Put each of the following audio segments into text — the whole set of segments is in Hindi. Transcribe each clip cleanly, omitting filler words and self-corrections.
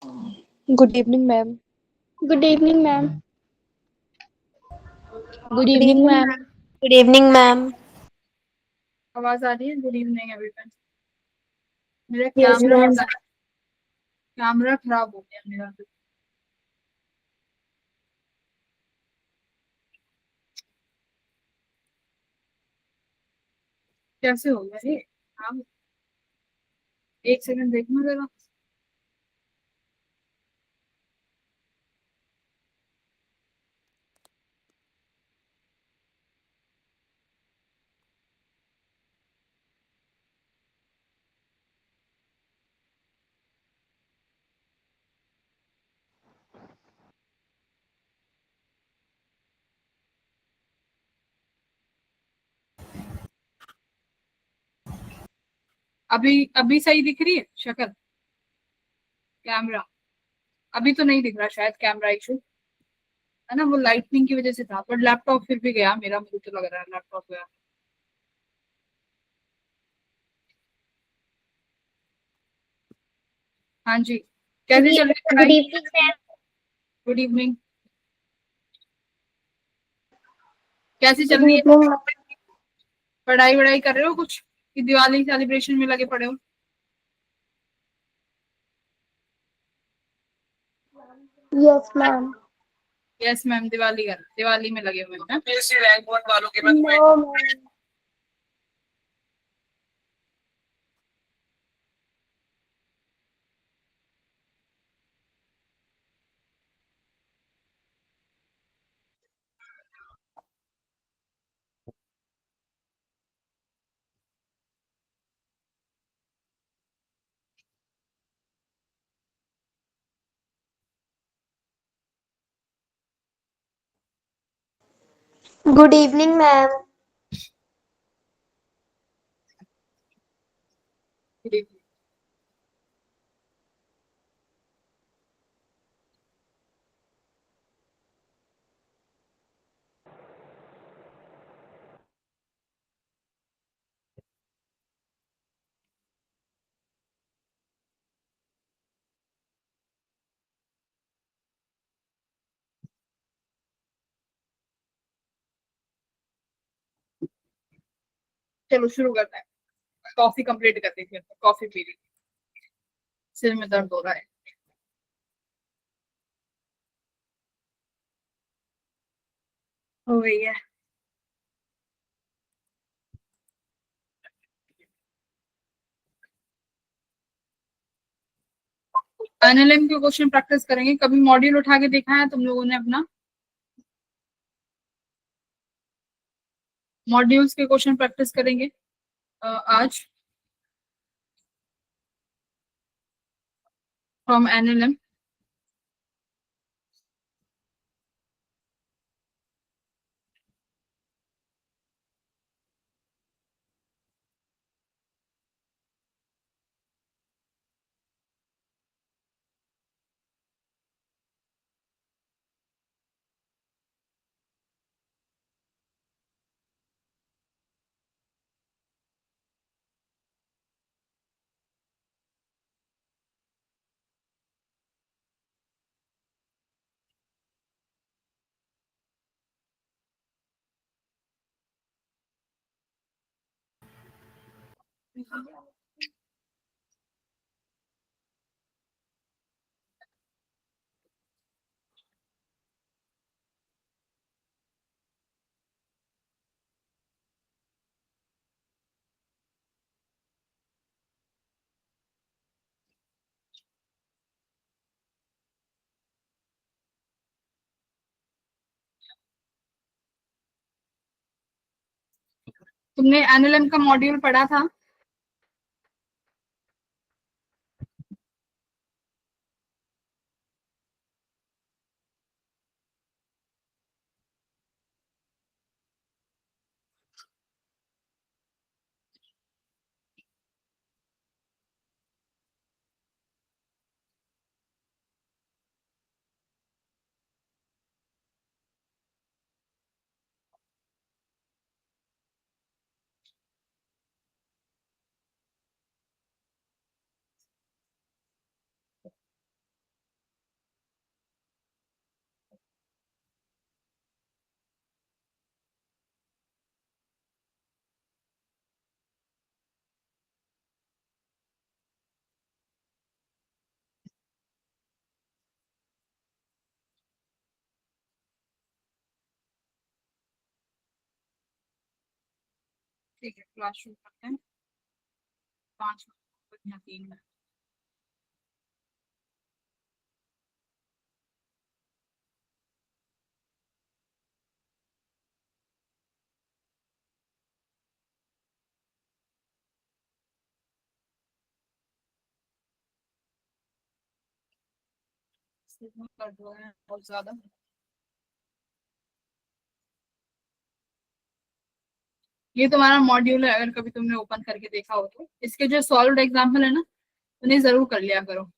Good evening ma'am. Good evening ma'am. Good good evening evening ma'am. Ma'am. Good evening ma'am. आवाज आ रही है? Good evening everyone. मेरा यस मैम। कैमरा खराब हो गया मेरा। कैसे हो गया ये? हाँ, एक सेकंड देखना जरा। अभी अभी सही दिख रही है शक्ल? कैमरा अभी तो नहीं दिख रहा, शायद कैमरा इशू है ना, वो लाइटनिंग की वजह से था। पर लैपटॉप फिर भी गया मेरा, मुझे तो लग रहा है लैपटॉप गया। हाँ जी, कैसे चल रही है गुड पढ़ाई? Evening ma'am. Good evening. कैसी चल गुड रही है? Evening ma'am. पढ़ाई वढ़ाई कर रहे हो कुछ, कि दिवाली सेलिब्रेशन में लगे पड़े हो? Yes ma'am. Yes ma'am, Diwali में लगे हुए हैं। रैंक वन वालों के पास no ma'am. Good evening ma'am. चलो शुरू करते हैं। कॉफी कंप्लीट करते हैं, कॉफी पी ली। सिर में दर्द हो रहा है। हो गई है। एनएलएम के क्वेश्चन प्रैक्टिस करेंगे। कभी मॉड्यूल उठा के देखा है तुम लोगों ने अपना? मॉड्यूल्स के क्वेश्चन प्रैक्टिस करेंगे आज फ्रॉम एनएलएम। तुमने एनएलएम का मॉड्यूल पढ़ा था? ठीक है, क्लास शुरू करते हैं। 5 मिनट या 3 मिनट। कर दो है बहुत ज्यादा। ये तुम्हारा मॉड्यूल है, अगर कभी तुमने ओपन करके देखा हो तो इसके जो सॉल्व्ड एग्जाम्पल है ना, उन्हें जरूर कर लिया करो।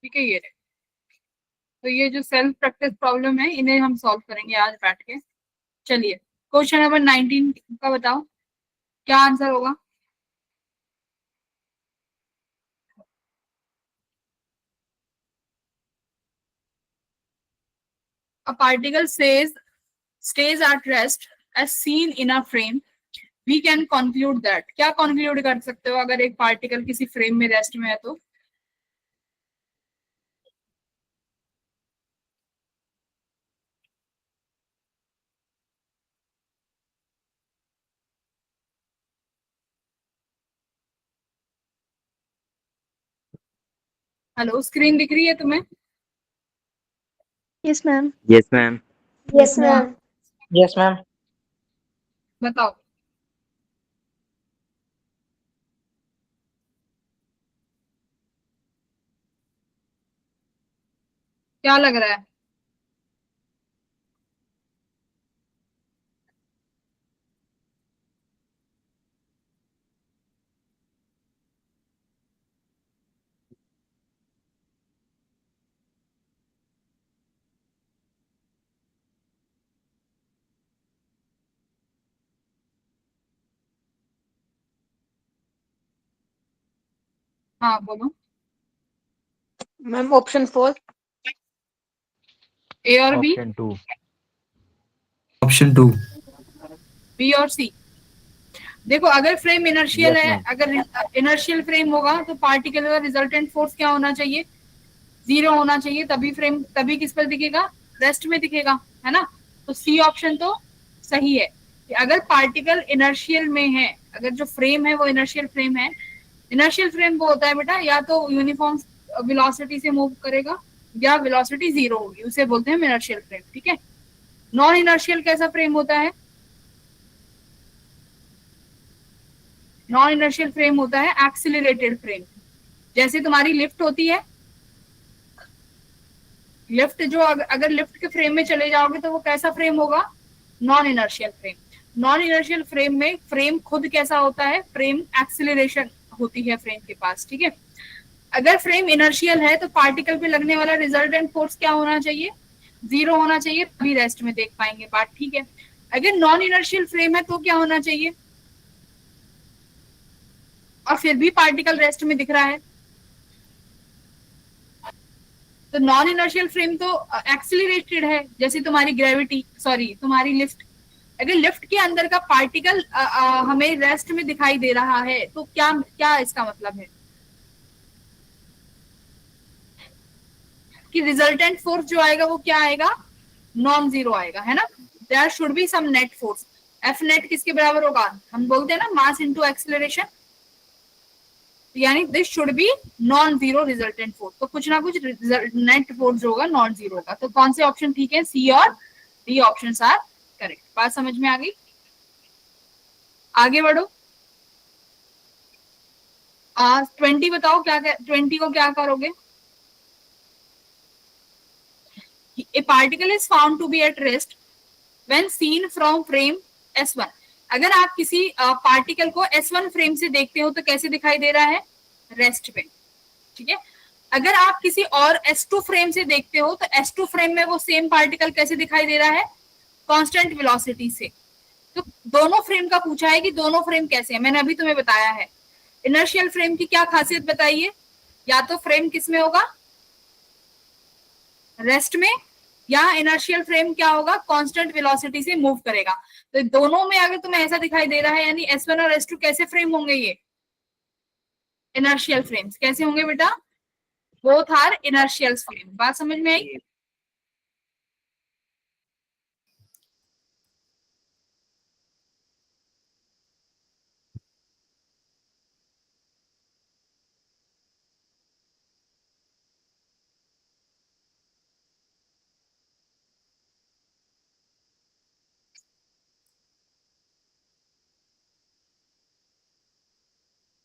ठीक है, ये रहे। तो ये जो सेल्फ प्रैक्टिस प्रॉब्लम है, इन्हें हम सॉल्व करेंगे आज बैठ के। चलिए, क्वेश्चन नंबर 19 का बताओ क्या आंसर होगा। A particle stays at rest as seen in a frame. We can conclude that. क्या conclude कर सकते हो अगर एक पार्टिकल किसी फ्रेम में रेस्ट में है तो? हेलो, स्क्रीन दिख रही है तुम्हें? Yes, ma'am. Yes, ma'am. Yes, ma'am. Yes, ma'am. बताओ। क्या लग रहा है? हाँ बोलो। Ma'am, option 4. ए और बी, Option 2. ऑप्शन 2। बी और सी। देखो, अगर फ्रेम इनर्शियल Yes, है, ma'am. अगर इनर्शियल फ्रेम होगा तो पार्टिकल का रिजल्टेंट फोर्स क्या होना चाहिए? 0 होना चाहिए, तभी फ्रेम, तभी किस पर दिखेगा? रेस्ट में दिखेगा, है ना। तो सी ऑप्शन तो सही है कि अगर पार्टिकल इनर्शियल में है, अगर जो फ्रेम है वो इनर्शियल फ्रेम है। इनर्शियल फ्रेम वो होता है बेटा, या तो यूनिफॉर्म वेलोसिटी से मूव करेगा या वेलोसिटी 0 होगी, उसे बोलते हैं इनर्शियल फ्रेम। ठीक है। नॉन इनर्शियल कैसा फ्रेम होता है? नॉन इनर्शियल फ्रेम होता है एक्सिलरेटेड फ्रेम। जैसे तुम्हारी लिफ्ट होती है, लिफ्ट जो अगर लिफ्ट के फ्रेम में चले जाओगे तो वो कैसा फ्रेम होगा? Non inertial frame. Non inertial frame में फ्रेम खुद कैसा होता है? फ्रेम एक्सिलरेशन होती है फ्रेम के पास। ठीक है। अगर फ्रेम इनर्शियल है तो पार्टिकल पे लगने वाला रिजल्टेंट फोर्स क्या होना चाहिए? 0 होना चाहिए, तभी रेस्ट में देख पाएंगे बात। ठीक है। अगर नॉन इनर्शियल फ्रेम है तो क्या होना चाहिए? और फिर भी पार्टिकल रेस्ट में दिख रहा है, तो नॉन इनर्शियल फ्रेम तो एक्सिलरेटेड है, जैसे तुम्हारी ग्रेविटी, सॉरी तुम्हारी लिफ्ट। अगर लिफ्ट के अंदर का पार्टिकल हमें रेस्ट में दिखाई दे रहा है तो क्या क्या इसका मतलब है? कि रिजल्टेंट फोर्स जो आएगा वो क्या आएगा? नॉन जीरो आएगा, है ना। There should be some net force. F net किसके बराबर होगा? हम बोलते हैं ना मास इनटू एक्सेलरेशन, यानी this should be non zero resultant force. तो कुछ ना कुछ नेट फोर्स जो होगा नॉन जीरो होगा। तो कौन से ऑप्शन ठीक है? सी और डी ऑप्शंस आर करेक्ट। बात समझ में आ गई? आगे बढ़ो। 20 बताओ, क्या 20 को क्या करोगे? A particle is found to be at rest when seen from frame S1. अगर आप किसी पार्टिकल को S1 फ्रेम से देखते हो तो कैसे दिखाई दे रहा है? रेस्ट पे। ठीक है। अगर आप किसी और S2 फ्रेम से देखते हो तो S2 फ्रेम में वो सेम पार्टिकल कैसे दिखाई दे रहा है, कांस्टेंट वेलोसिटी से। तो दोनों फ्रेम का पूछा है कि दोनों फ्रेम कैसे हैं, मैंने अभी तुम्हें बताया है। इनर्शियल फ्रेम की क्या खासियत बताइए, या तो फ्रेम किस में होगा, रेस्ट में, या इनर्शियल फ्रेम क्या होगा, कांस्टेंट वेलोसिटी से मूव करेगा। तो दोनों में अगर तुम्हें ऐसा दिखाई दे रहा है, यानी S1 और S2 कैसे फ्रेम होंगे, ये इनर्शियल फ्रेम्स कैसे होंगे बेटा, बोथ आर इनर्शियल फ्रेम। बात समझ में आई?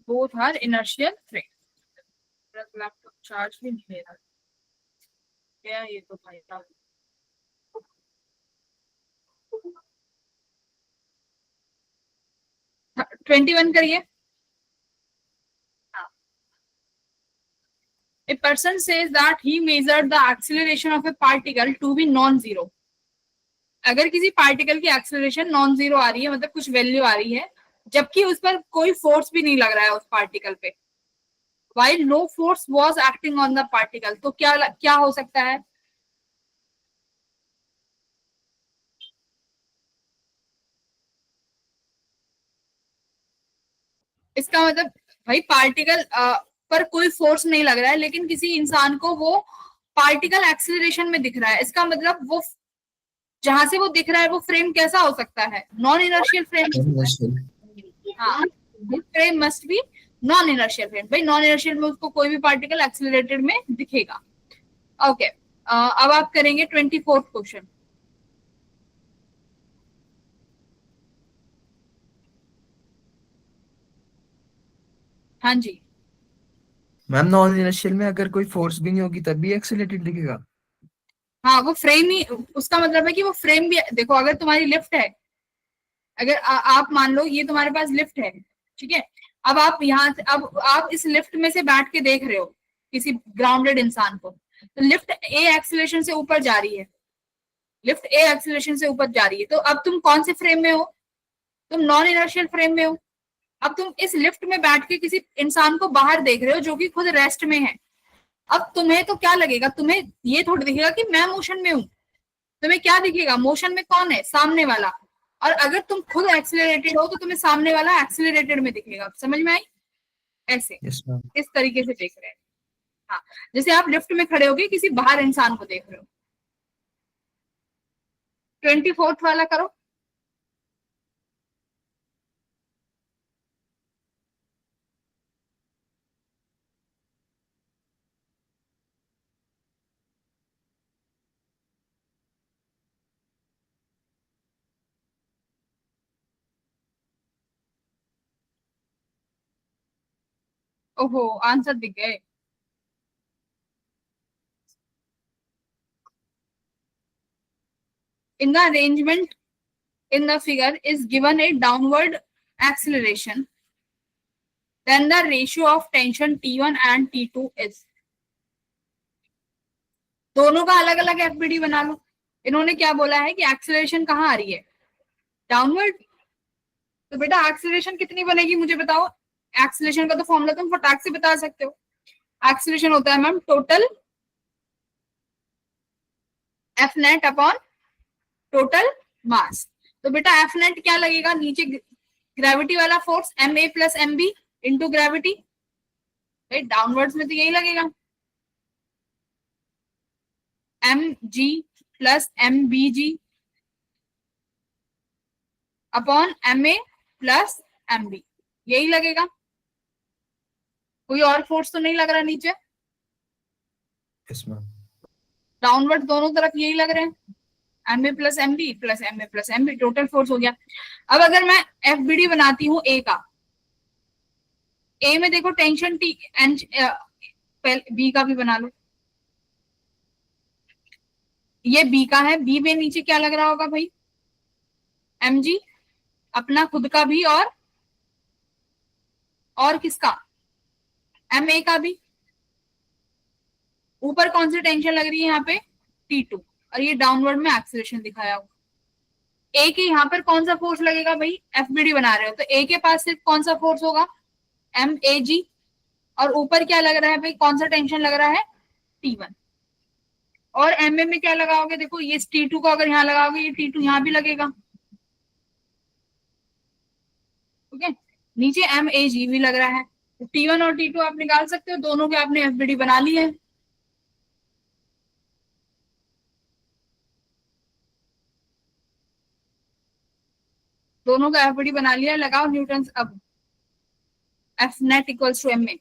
Both are inertial frame. Laptop charge भी नहीं ले रहा क्या ये, तो भाई साहब 21 करिए। A person says that he measured the acceleration of a particle to be non-zero. अगर किसी पार्टिकल की एक्सेलरेशन नॉन जीरो आ रही है, मतलब कुछ वैल्यू आ रही है, जबकि उस पर कोई फोर्स भी नहीं लग रहा है उस पार्टिकल पे, while no force was acting on the particle, तो क्या क्या हो सकता है, इसका मतलब भाई पार्टिकल पर कोई फोर्स नहीं लग रहा है, लेकिन किसी इंसान को वो पार्टिकल एक्सेलरेशन में दिख रहा है, इसका मतलब वो जहां से वो दिख रहा है वो फ्रेम कैसा हो सकता है, नॉन इनर्शियल फ्रेम। हाँ, frame must be non inertial frame. भाई नॉन इनर्शियल में उसको कोई भी पार्टिकल एक्सेलरेटेड में दिखेगा। ओके, अब आप करेंगे 24th क्वेश्चन। हाँ जी, मैम नॉन इनर्शियल में अगर कोई फोर्स भी नहीं होगी तब भी एक्सेलरेटेड दिखेगा। हाँ वो फ्रेम ही, उसका मतलब है कि वो फ्रेम भी, देखो अगर तुम्हारी लिफ्ट है, अगर आप मान लो ये तुम्हारे पास लिफ्ट है, ठीक है, अब आप यहाँ से, अब आप इस लिफ्ट में से बैठ के देख रहे हो किसी ग्राउंडेड इंसान को, तो लिफ्ट ए एक्सेलरेशन से ऊपर जा रही है, लिफ्ट ए एक्सेलरेशन से ऊपर जा रही है, तो अब तुम कौन से फ्रेम में हो, तुम नॉन इनर्शियल फ्रेम में हो। अब तुम इस लिफ्ट में बैठ के किसी इंसान को बाहर देख रहे हो जो कि खुद रेस्ट में है, अब तुम्हें तो क्या लगेगा, तुम्हें ये थोड़ी दिखेगा कि मैं मोशन में हूं, तुम्हें क्या दिखेगा, मोशन में कौन है, सामने वाला, और अगर तुम खुद एक्सेलरेटेड हो तो तुम्हें सामने वाला एक्सेलरेटेड में दिखेगा। समझ में आई? ऐसे यस मैम। इस तरीके से देख रहे हैं। हाँ, जैसे आप लिफ्ट में खड़े होगे किसी बाहर इंसान को देख रहे हो। 24th वाला करो। ओहो, आंसर दिख गए। In the arrangement in the figure is given a downward acceleration, then the ratio of tension T1 and T2 is। दोनों का अलग अलग एफबीडी बना लो। इन्होंने क्या बोला है कि एक्सेलरेशन कहाँ आ रही है, डाउनवर्ड, तो बेटा एक्सेलरेशन कितनी बनेगी मुझे बताओ। एक्सेलरेशन का तो फॉर्मूला तुम फटाक से बता सकते हो, एक्सेलरेशन होता है ma'am total F net upon total mass. तो बेटा एफ नेट क्या लगेगा, नीचे ग्रेविटी वाला force M A plus M B into gravity, downwards में तो यही लगेगा, M G plus M B G upon M A plus M B, यही लगेगा, कोई और फोर्स तो नहीं लग रहा नीचे। Yes ma'am. डाउनवर्ड दोनों तरफ यही लग रहे हैं, M A plus M B plus M A plus M B, total force हो गया। अब अगर मैं एफ बी डी बनाती हूँ ए का, ए में देखो टेंशन टी एन, बी का भी बना लो, ये बी का है, बी में नीचे क्या लग रहा होगा भाई, एम जी अपना खुद का भी और किसका, एम ए का भी, ऊपर कौन सी टेंशन लग रही है यहाँ पे, T2, और ये डाउनवर्ड में एक्सेलरेशन दिखाया हुआ। ए के यहाँ पर कौन सा फोर्स लगेगा भाई, एफबीडी बना रहे हो तो ए के पास सिर्फ कौन सा फोर्स होगा, MAG, और ऊपर क्या लग रहा है भाई, कौन सा टेंशन लग रहा है, T1। और MM में क्या लगाओगे, देखो ये T2 को अगर यहाँ लगाओगे, ये T2 यहाँ भी लगेगा, ठीक है, नीचे MAG भी लग रहा है, तो T1 और T2 आप निकाल सकते हो, दोनों के आपने एफबीडी बना ली है। दोनों का एफबीडी बना लिया, लगाओ न्यूटन अब, F net equals to MA।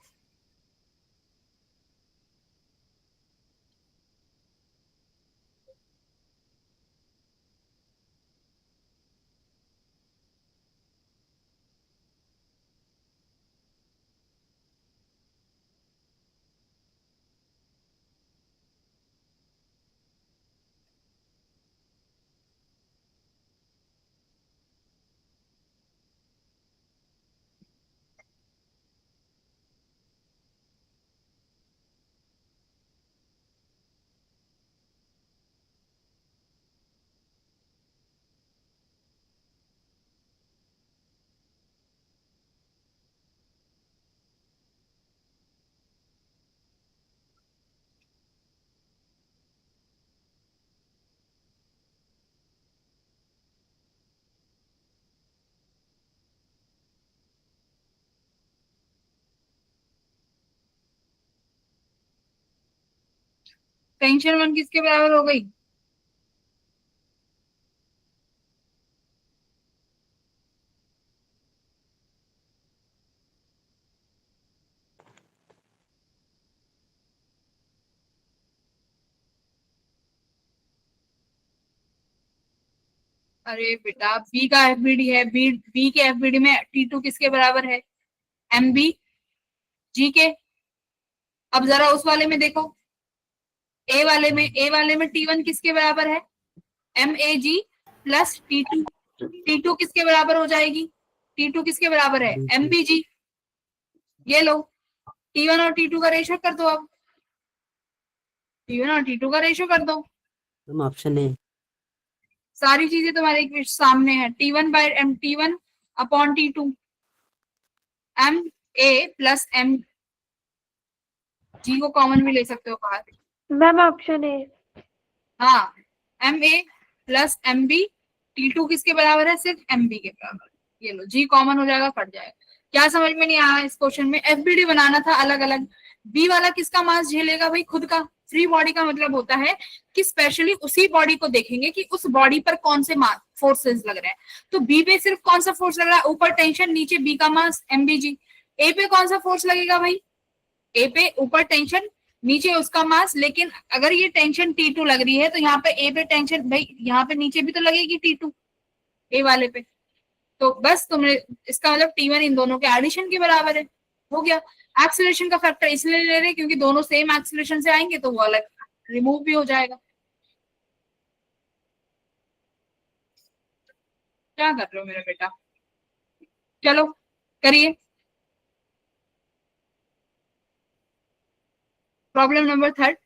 Tension 1 किसके बराबर हो गई, अरे बेटा बी का एफबीडी है, बी के एफबीडी में T2 किसके बराबर है, MBG के। अब जरा उस वाले में देखो, ए वाले में T1 किसके बराबर है, MAG प्लस T2 किसके बराबर हो जाएगी, T2 किसके बराबर है, MBG। ये लो, T1 और T2 का रेशो कर दो, अब T1 और T2 का रेशो कर दो, ऑप्शन है। सारी चीजें तुम्हारे सामने है, T1 upon T2, MA plus MG को कॉमन भी ले सकते हो बाहर। मैम ऑप्शन है। हाँ, MA प्लस MB, T2 किसके बराबर है, सिर्फ MB के बराबर। ये लो, G कॉमन हो जाएगा, कट जाएगा। क्या समझ में नहीं आया इस क्वेश्चन में, एफबीडी बनाना था अलग अलग। बी वाला किसका मास झेलेगा भाई, खुद का। फ्री बॉडी का मतलब होता है कि स्पेशली उसी बॉडी को देखेंगे कि उस बॉडी पर कौन से फोर्सेस लग रहे हैं। तो बी पे सिर्फ कौन सा फोर्स लग रहा है, ऊपर टेंशन, नीचे बी का मास MBG। ए पे कौन सा फोर्स लगेगा भाई, ए पे ऊपर टेंशन, नीचे उसका मास। लेकिन अगर ये टेंशन T2 लग रही है तो यहाँ पे ए पे टेंशन, भाई यहाँ पे नीचे भी तो लगेगी T2 ए वाले पे। तो बस तुमने, इसका मतलब T1 इन दोनों के एडिशन के बराबर है, हो गया। एक्सीलरेशन का फैक्टर इसलिए ले रहे हैं क्योंकि दोनों सेम एक्सीलरेशन से आएंगे, तो वो अलग रिमूव भी हो जाएगा। क्या कर रहे हो मेरा बेटा, चलो करिए। Problem number 3,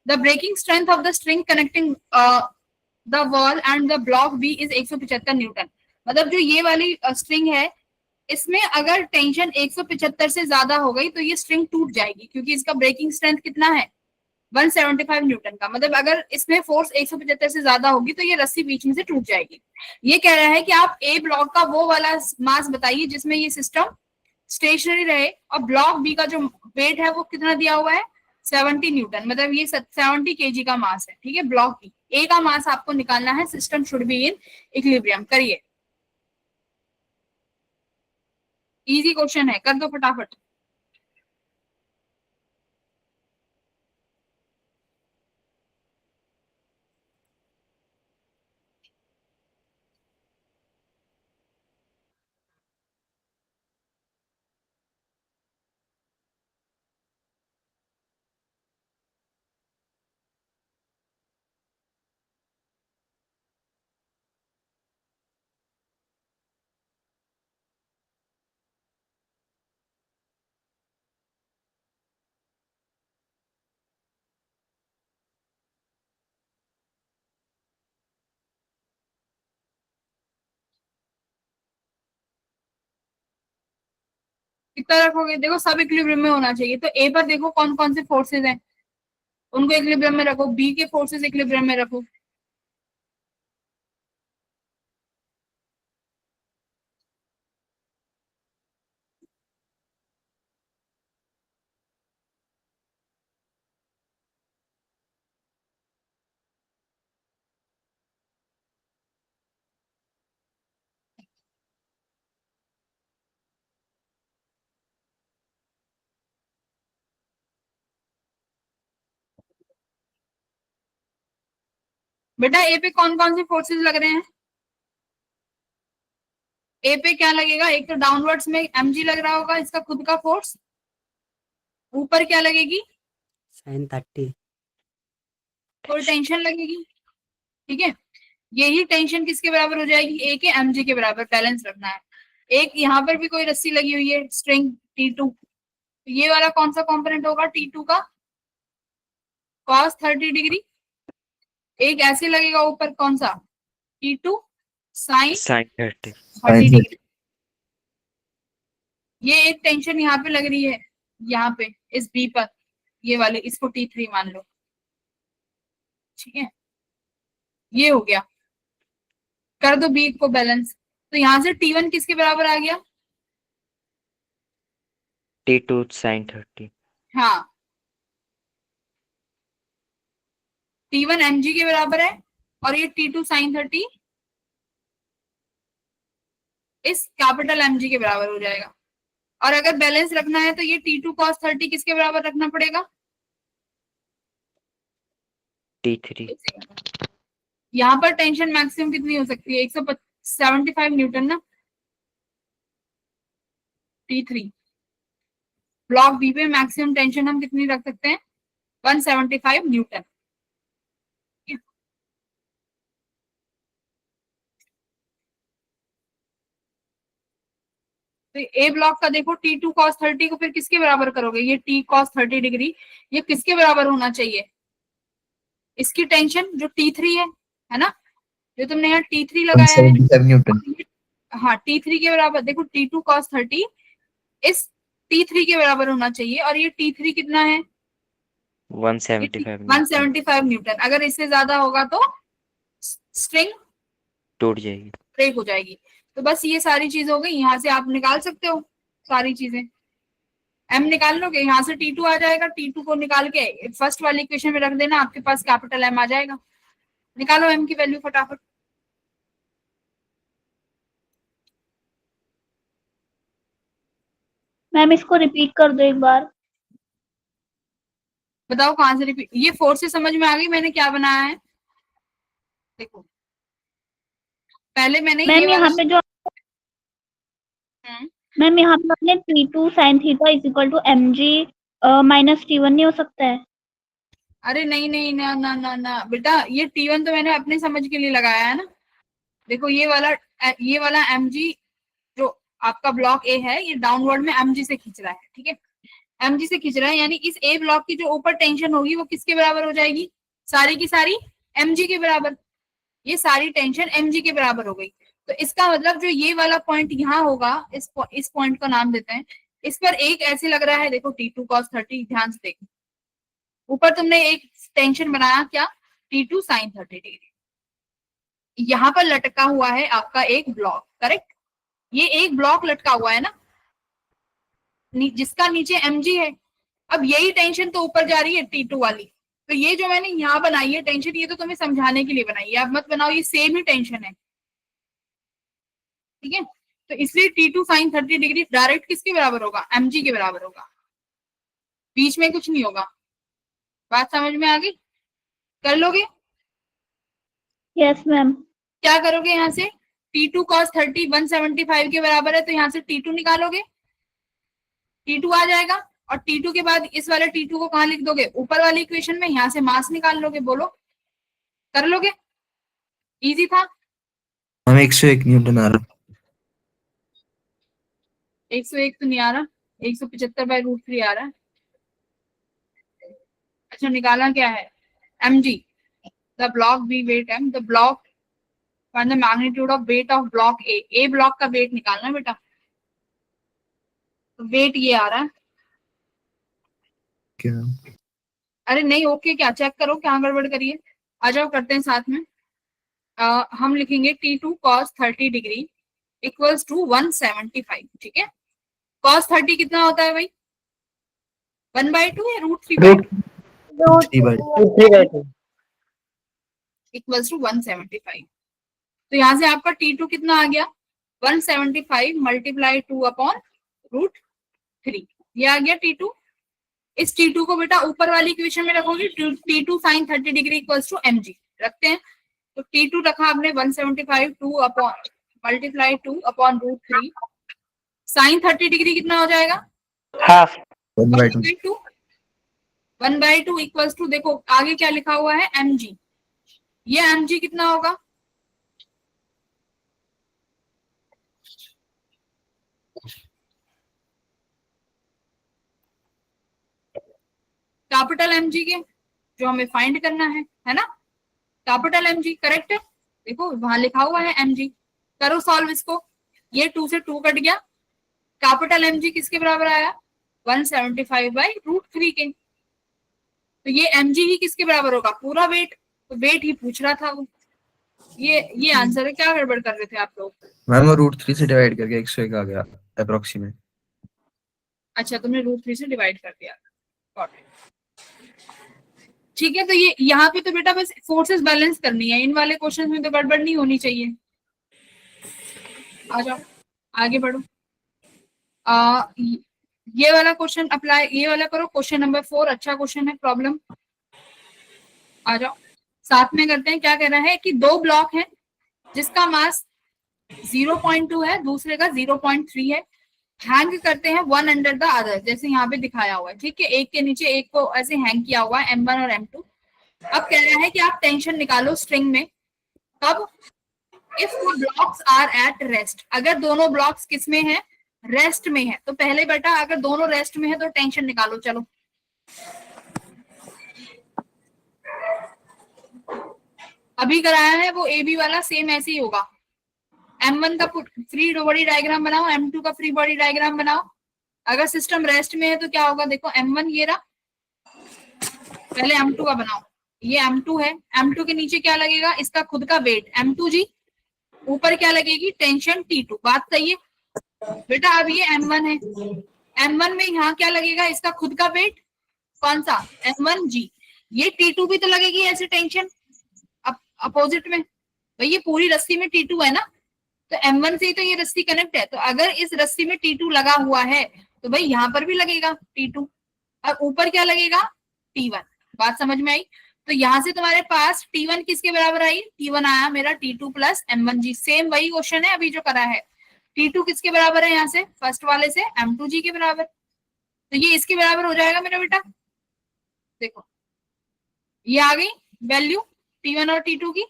the breaking strength of the string connecting the wall and the block B is 175 newton. मतलब जो ये वाली स्ट्रिंग है, इसमें अगर टेंशन 175 से ज्यादा हो गई तो ये स्ट्रिंग टूट जाएगी, क्योंकि इसका ब्रेकिंग स्ट्रेंथ कितना है, 175 न्यूटन का। मतलब अगर इसमें फोर्स 175 से ज्यादा होगी तो ये रस्सी बीच में से टूट जाएगी। ये कह रहा है कि आप ए ब्लॉक का वो वाला मास बताइए जिसमें ये सिस्टम स्टेशनरी रहे, और ब्लॉक बी का जो वेट है वो कितना दिया हुआ है, 70 न्यूटन। मतलब ये 70 केजी का मास है, ठीक है। ब्लॉक बी, ए का मास आपको निकालना है, system should be in equilibrium. करिए, इजी क्वेश्चन है, कर दो फटाफट। कितना रखोगे? देखो सब इक्विलिब्रियम में होना चाहिए, तो ए पर देखो कौन कौन से फोर्सेज हैं, उनको इक्विलिब्रियम में रखो, बी के फोर्सेज इक्विलिब्रियम में रखो। बेटा ए पे कौन कौन से फोर्सेज लग रहे हैं? ए पे क्या लगेगा? एक तो डाउनवर्ड्स में mg लग रहा होगा, इसका खुद का फोर्स। ऊपर क्या लगेगी? sin 30 कोई टेंशन लगेगी, ठीक है। यही टेंशन किसके बराबर हो जाएगी? ए के mg के बराबर, बैलेंस रखना है। एक यहाँ पर भी कोई रस्सी लगी हुई है, स्ट्रिंग T2, ये वाला कौन सा कंपोनेंट होगा T2 का? cos 30 degree. एक ऐसे लगेगा ऊपर, कौन सा? T2 sin sin 30 30 degree. ये एक टेंशन यहाँ पे लग रही है, यहाँ पे इस बी पर, ये वाले, इसको T3 मान लो, ठीक है। ये हो गया, कर दो बी को बैलेंस। तो यहाँ से T1 किसके बराबर आ गया? T2 sin 30 हाँ, T1 mg के बराबर है, और ये T2 sin 30 इस कैपिटल mg के बराबर हो जाएगा। और अगर बैलेंस रखना है तो ये T2 cos 30 किसके बराबर रखना पड़ेगा? T3 यहाँ पर टेंशन मैक्सिमम कितनी हो सकती है? 175 न्यूटन ना, T3। ब्लॉक बी पे मैक्सिमम टेंशन हम कितनी रख सकते हैं? 175 न्यूटन। तो ए ब्लॉक का देखो, T2 cos 30 को फिर किसके बराबर करोगे? ये T cos 30 डिग्री, ये किसके बराबर होना चाहिए? इसकी टेंशन जो T3 है ना, जो तुमने यहाँ T3 लगाया है, 175 न्यूटन। हाँ, T3 के बराबर देखो, T2 cos 30 इस T3 के बराबर होना चाहिए, और ये T3 कितना है? 175 न्यूटन। अगर इससे ज्यादा होगा तो स्ट्रिंग टूट जाएगी, ब्रेक हो जाएगी। तो बस ये सारी चीज हो गई, यहाँ से आप निकाल सकते हो सारी चीजें। m निकाल लोगे, यहाँ से T2 आ जाएगा, T2 को निकाल के फर्स्ट वाली इक्वेशन में रख देना, आपके पास कैपिटल M आ जाएगा। निकालो m की वैल्यू फटाफट। मैम इसको रिपीट कर दो एक बार। बताओ कहां से रिपीट? ये फोर्स से समझ में आ गई मैंने क्या बनाया है? देखो, पहले मैंने ये मैम यहाँ पे जो मैम यहाँ पे आपने T2 sin theta is equal to mg minus T1 नहीं हो सकता है? अरे नहीं नहीं, ना ना ना ना बेटा, ये T1 तो मैंने अपने समझ के लिए लगाया है ना। देखो ये वाला mg जो आपका ब्लॉक ए है, ये डाउनवर्ड में mg से खींच रहा है, ठीक है। mg से खींच रहा है, यानी इस ए ब्लॉक की जो ऊपर टेंशन होगी वो किसके बराबर हो जाएगी? सारी की सारी mg के बराबर। ये सारी टेंशन mg के बराबर हो गई। तो इसका मतलब जो ये वाला पॉइंट यहाँ होगा, इस पॉइंट का नाम देते हैं, इस पर एक ऐसे लग रहा है, देखो T2 cos 30, ध्यान से देखो, ऊपर तुमने एक टेंशन बनाया क्या? T2 sin 30 degree. यहाँ पर लटका हुआ है आपका एक ब्लॉक, करेक्ट। ये एक ब्लॉक लटका हुआ है ना, जिसका नीचे mg है। अब यही टेंशन तो ऊपर जा रही है T2 वाली। तो ये जो मैंने यहाँ बनाई है टेंशन, ये तो तुम्हें समझाने के लिए बनाई है, अब मत बनाओ, ये सेम ही टेंशन है, ठीक है। तो इसलिए T2 sin 30 डिग्री डायरेक्ट किसके बराबर होगा? mg के बराबर होगा, बीच में कुछ नहीं होगा। बात समझ में आ गई? कर लोगे? Yes ma'am. क्या करोगे? यहाँ से T2 cos 30 175 के बराबर है, तो यहाँ से T2 निकालोगे, T2 आ जाएगा, और T2 के बाद इस वाले T2 को कहाँ लिख दोगे? ऊपर वाली इक्वेशन में। यहाँ से मास निकाल लोगे, बोलो कर लोगे? इजी था। हम 101 न्यूटन आ रहा। 101 तो नहीं आ रहा, 175/√3 आ रहा है। अच्छा, निकालना क्या है? mg, the block B weight m, the block the magnitude of weight of block A. A block का वेट निकालना बेटा। तो वेट ये आ रहा है। क्या? अरे नहीं, ओके क्या, चेक करो क्या गड़बड़ करिए। आ जाओ करते हैं साथ में। हम लिखेंगे T2 cos 30 degree equals to 175। ठीक है, cos 30 कितना होता है भाई? 1/2 या √3/2? √3/2 इक्वल्स टू 175। तो यहाँ से आपका T2 कितना आ गया? 175 मल्टीप्लाई 2 अपॉन √3, ये आ गया T2। इस T2 को बेटा ऊपर वाली इक्वेशन में रखोगे, T2 sin 30 degree equals to mg रखते हैं। तो T2 रखा आपने 175 2 upon multiply 2 upon √3। sin 30 degree कितना हो जाएगा? हाफ 1/2। 1/2 इक्वल्स टू, देखो आगे क्या लिखा हुआ है, mg। ये mg कितना होगा? कैपिटल mg के, जो हमें फाइंड करना है ना, कैपिटल mg करेक्ट है। देखो वहां लिखा हुआ है mg, करो सॉल्व इसको। ये 2 से 2 कट गया, कैपिटल mg किसके बराबर आया? 175/√3 के। तो ये mg ही किसके बराबर होगा? पूरा वेट। तो वेट ही पूछ रहा था वो। ये आंसर है। क्या गड़बड़ कर रहे थे आप लोग? मैम वो √3 से डिवाइड करके 101 आ गया अप्रोक्सीमेट। अच्छा, तुमने √3 से डिवाइड कर दिया। Got it। ठीक है, तो ये यहाँ पे तो बेटा बस फोर्सेस बैलेंस करनी है, इन वाले क्वेश्चन में तो गड़बड़ नहीं होनी चाहिए। आ जाओ आगे बढ़ो। ये वाला क्वेश्चन अप्लाई, ये वाला करो, क्वेश्चन नंबर 4 अच्छा क्वेश्चन है, प्रॉब्लम। आ जाओ साथ में करते हैं। क्या कह रहा है कि दो ब्लॉक हैं जिसका मास 0.2 है, दूसरे का 0.3 है, हैंग करते हैं वन अंडर द अदर, जैसे यहाँ पे दिखाया हुआ है। ठीक है, एक के नीचे एक को ऐसे हैंग किया हुआ है, M1 और M2। अब कह रहा है कि आप टेंशन निकालो स्ट्रिंग में। कब? If the blocks are at rest, अगर दोनों ब्लॉक्स किस में है? रेस्ट में है। तो पहले बेटा अगर दोनों रेस्ट में है तो टेंशन निकालो। चलो अभी कराया है वो AB वाला, सेम ऐसे ही होगा। M1 का फ्री बॉडी डायग्राम बनाओ, M2 का फ्री बॉडी डायग्राम बनाओ। अगर सिस्टम रेस्ट में है तो क्या होगा? देखो M1 ये रहा, पहले M2 का बनाओ। ये M2 है, M2 के नीचे क्या लगेगा? इसका खुद का वेट M2 जी। ऊपर क्या लगेगी? Tension T2। बात सही है बेटा। अब ये M1 है, M1 में यहाँ क्या लगेगा? इसका खुद का वेट, कौन सा? M1 जी। ये T2 भी तो लगेगी ऐसे टेंशन अपोजिट में। भाई ये पूरी रस्सी में T2 है ना, तो M1 से ही तो ये रस्सी कनेक्ट है। तो अगर इस रस्सी में T2 लगा हुआ है तो भाई यहाँ पर भी लगेगा T2, और ऊपर क्या लगेगा? T1। बात समझ में आई? तो यहाँ से तुम्हारे पास T1 किसके बराबर आई? T1 आया मेरा T2 प्लस M1 जी। सेम वही क्वेश्चन है अभी जो करा है। T2 किसके बराबर है? यहाँ से फर्स्ट वाले से M2 जी के बराबर। तो ये इसके बराबर हो जाएगा मेरा बेटा। देखो ये आ गई वैल्यू T1 और T2 की।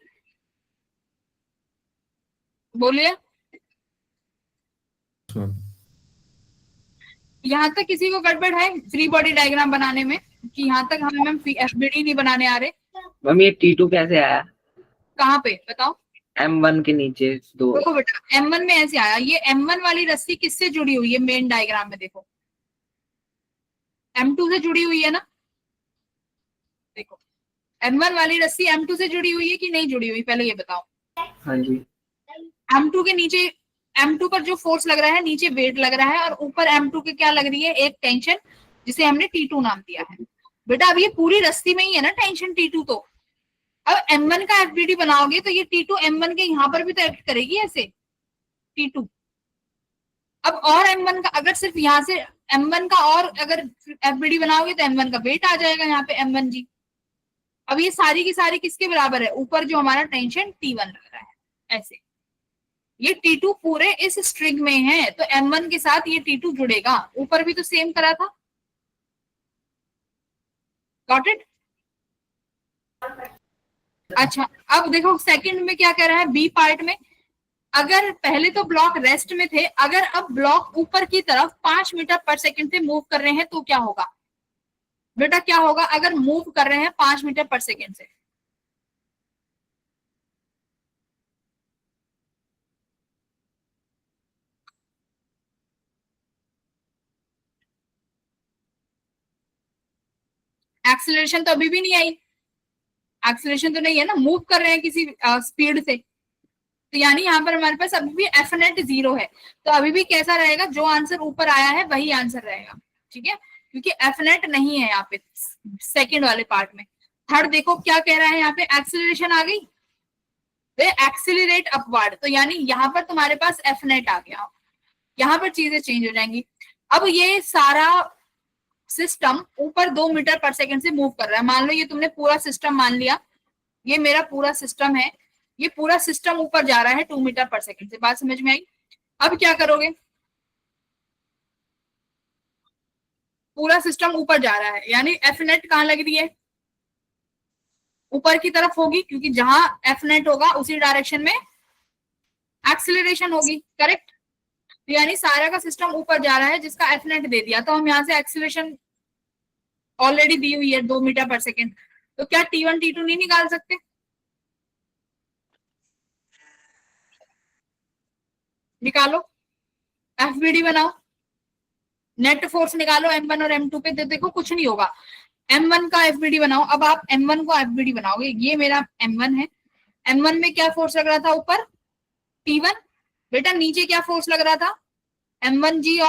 बोलिए यहाँ तक किसी को गड़बड़ है फ्री बॉडी डायग्राम बनाने में? कि यहाँ तक हमें मैम FBD नहीं बनाने आ रहे? मैम ये T2 कैसे आया? कहाँ पे बताओ? M1 के नीचे दो। देखो बेटा M1 में ऐसे आया। ये M1 वाली रस्सी किससे जुड़ी हुई है? मेन डायग्राम में देखो M2 से जुड़ी हुई है ना। देखो M1 वाली रस्सी M2 से जुड़ी हुई है कि नहीं जुड़ी हुई? पहले ये बताओ। हाँ जी। M2 के नीचे, M2 पर जो फोर्स लग रहा है, नीचे वेट लग रहा है, और ऊपर M2 के क्या लग रही है? एक टेंशन, जिसे हमने T2 नाम दिया है। बेटा अब ये पूरी रस्सी में ही है ना टेंशन T2। तो अब M1 का FBD बनाओगे तो ये T2 M1 के यहाँ पर भी तो एक्ट करेगी ऐसे T2। अब और M1 का अगर सिर्फ यहाँ से M1 का और अगर FBD बनाओगे तो M1 का वेट आ जाएगा यहाँ पे M1 जी। अब ये सारी की सारी किसके बराबर है? ऊपर जो हमारा टेंशन T1 लग रहा है ऐसे। ये T2 पूरे इस स्ट्रिंग में है तो M1 के साथ ये T2 जुड़ेगा। ऊपर भी तो सेम करा था। Got it? अच्छा अब देखो सेकंड में क्या कह रहा है, बी पार्ट में। अगर पहले तो ब्लॉक रेस्ट में थे, अगर अब ब्लॉक ऊपर की तरफ 5 मीटर पर सेकंड से मूव कर रहे हैं तो क्या होगा? बेटा क्या होगा अगर मूव कर रहे हैं 5 मीटर पर सेकंड से? एक्सेलरेशन तो अभी भी नहीं आई, एक्सेलरेशन तो नहीं है ना, मूव कर रहे हैं किसी स्पीड से, तो यानी यहाँ पर हमारे पास अभी भी एफ नेट 0 है। तो अभी भी कैसा रहेगा, जो आंसर ऊपर आया है वही आंसर रहेगा, ठीक है, क्योंकि एफ नेट नहीं है यहाँ पे सेकेंड वाले पार्ट में। थर्ड देखो क्या कह रहा है यहाँ पे, एक्सेलरेशन आ गई, एक्सेलरेट अपवर्ड, तो यानी यहाँ पर तुम्हारे पास एफ नेट आ गया, यहाँ पर चीजें चेंज हो जाएंगी। अब ये सारा सिस्टम ऊपर 2 मीटर पर सेकंड से मूव कर रहा है। मान लो ये तुमने पूरा सिस्टम मान लिया, ये मेरा पूरा सिस्टम है, ये पूरा सिस्टम ऊपर जा रहा है 2 मीटर पर सेकंड से। बात समझ में आई? अब क्या करोगे, पूरा सिस्टम ऊपर जा रहा है, यानी एफ नेट कहाँ लग रही है, ऊपर की तरफ होगी, क्योंकि जहां एफ नेट होगा उसी डायरेक्शन में एक्सेलरेशन होगी, करेक्ट। तो यानी सारा का सिस्टम ऊपर जा रहा है जिसका एफ नेट दे दिया, तो हम यहाँ से एक्सेलरेशन ऑलरेडी दी हुई है 2 मीटर पर सेकेंड, तो क्या T1 T2 नहीं निकाल सकते? निकालो, एफबीडी बनाओ, नेट फोर्स निकालो M1 और M2 पे, तो देखो कुछ नहीं होगा। M1 का एफबीडी बनाओ, अब आप M1 को एफबीडी बनाओगे, ये मेरा M1 है, M1 में क्या फोर्स लग रहा था ऊपर, T1, बेटा नीचे क्या फोर्स लग रहा था, M1G,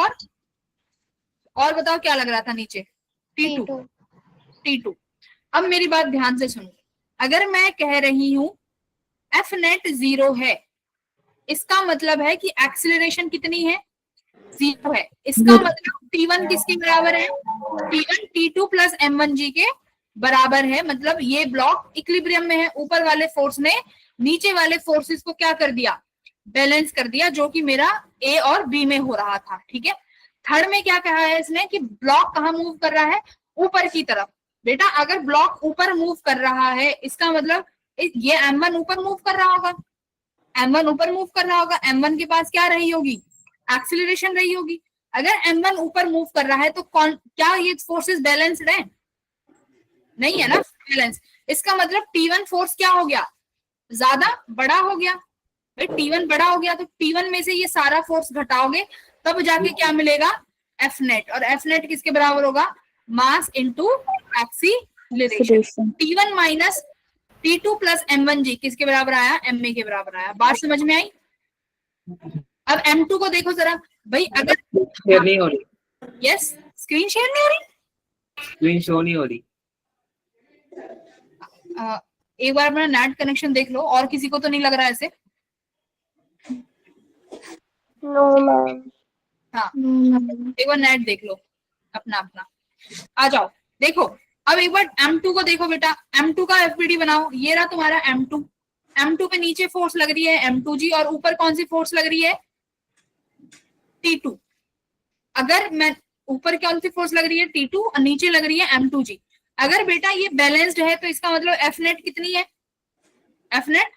और बताओ क्या लग रहा था नीचे, T2। अब मेरी बात ध्यान से सुनो, अगर मैं कह रही हूं एफ नेट 0 है, इसका मतलब है कि एक्सीलरेशन कितनी है, 0 है। इसका मतलब T1 किसके बराबर है, T1 T2 प्लस M1G के बराबर है। मतलब ये ब्लॉक इक्विलिब्रियम में है, ऊपर वाले फोर्स ने नीचे वाले फोर्सेस को क्या कर दिया, बैलेंस कर दिया, जो कि मेरा A और B में हो रहा था, ठीक है। थर्ड में क्या कहा है इसने कि ब्लॉक कहाँ मूव कर रहा है, ऊपर की तरफ। बेटा अगर ब्लॉक ऊपर मूव कर रहा है, इसका मतलब ये M1 ऊपर मूव कर रहा होगा, M1 ऊपर मूव कर रहा होगा, M1 के पास क्या रही होगी, एक्सीलरेशन रही होगी। अगर M1 ऊपर मूव कर रहा है तो क्या ये फोर्सेस बैलेंस्ड है, नहीं है ना बैलेंस। इसका मतलब T1 फोर्स क्या हो गया, ज्यादा बड़ा हो गया। भाई T1 बड़ा हो गया तो T1 में से ये सारा फोर्स घटाओगे तब जाके क्या मिलेगा, एफ नेट। और एफ नेट किसके बराबर होगा, मास into acceleration. T1 minus T2 plus M1G किसके बराबर आया, MA के बराबर आया। बात समझ में आई? अब M2 को देखो जरा भाई, अगर शेयर नहीं हो रही, यस स्क्रीन शेयर नहीं हो रही, स्क्रीन शो नहीं हो रही। एक बार अपना नेट कनेक्शन देख लो, और किसी को तो नहीं लग रहा है ऐसे? No ma'am. हाँ एक बार नेट देख लो अपना अपना, आ जाओ देखो। अब एक बार M2 को देखो बेटा, M2 का एफबीडी बनाओ, ये रहा तुम्हारा M2। M2 पे नीचे फोर्स लग रही है M2G, और ऊपर कौन सी फोर्स लग रही है, T2। अगर मैं ऊपर कौन सी फोर्स लग रही है, T2, और नीचे लग रही है M2G। अगर बेटा ये बैलेंस्ड है तो इसका मतलब एफ नेट कितनी है, एफ नेट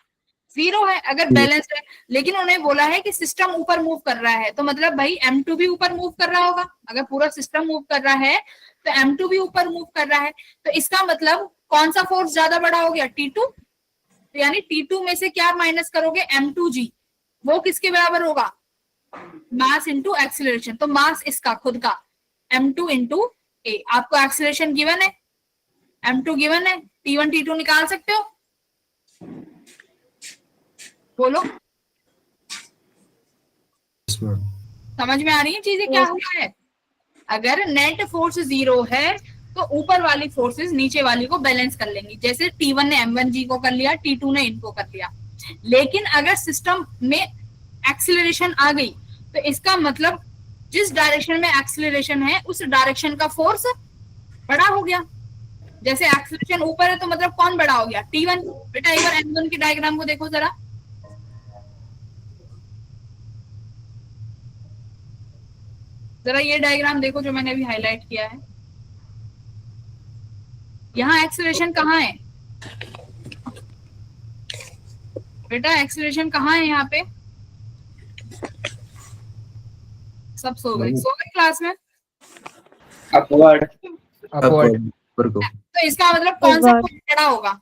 0 है अगर बैलेंस्ड है। लेकिन उन्हें बोला है कि सिस्टम ऊपर मूव कर रहा है, तो मतलब भाई M2 भी ऊपर मूव कर रहा होगा। अगर पूरा सिस्टम मूव कर रहा है तो M2 भी ऊपर मूव कर रहा है, तो इसका मतलब कौन सा फोर्स ज्यादा बड़ा हो गया, T2। तो यानी T2 में से क्या माइनस करोगे, M2G, वो किसके बराबर होगा, मास इंटू एक्सीलरेशन। तो मास इसका खुद का M2 इंटू A। आपको एक्सीलरेशन गिवन है, M2 गिवन है, T1 T2 निकाल सकते हो, बोलो। समझ में आ रही है चीजें क्या हुआ है? अगर नेट फोर्स 0 है तो ऊपर वाली फोर्सेस नीचे वाली को बैलेंस कर लेंगी, जैसे T1 ने M1G को कर लिया, T2 ने इनको कर लिया। लेकिन अगर सिस्टम में एक्सीलरेशन आ गई तो इसका मतलब जिस डायरेक्शन में एक्सीलरेशन है उस डायरेक्शन का फोर्स बड़ा हो गया। जैसे एक्सीलरेशन ऊपर है तो मतलब कौन बड़ा हो गया, T1। बेटा एक बार M1 की डायग्राम को देखो जरा, जरा ये डायग्राम देखो जो मैंने अभी हाईलाइट किया है। यहाँ एक्सीलरेशन कहाँ है बेटा, एक्सीलरेशन कहाँ है यहाँ पे, सब सो गए क्लास में, अपवर्ड। तो इसका मतलब कौन सा फोर्स बड़ा होगा,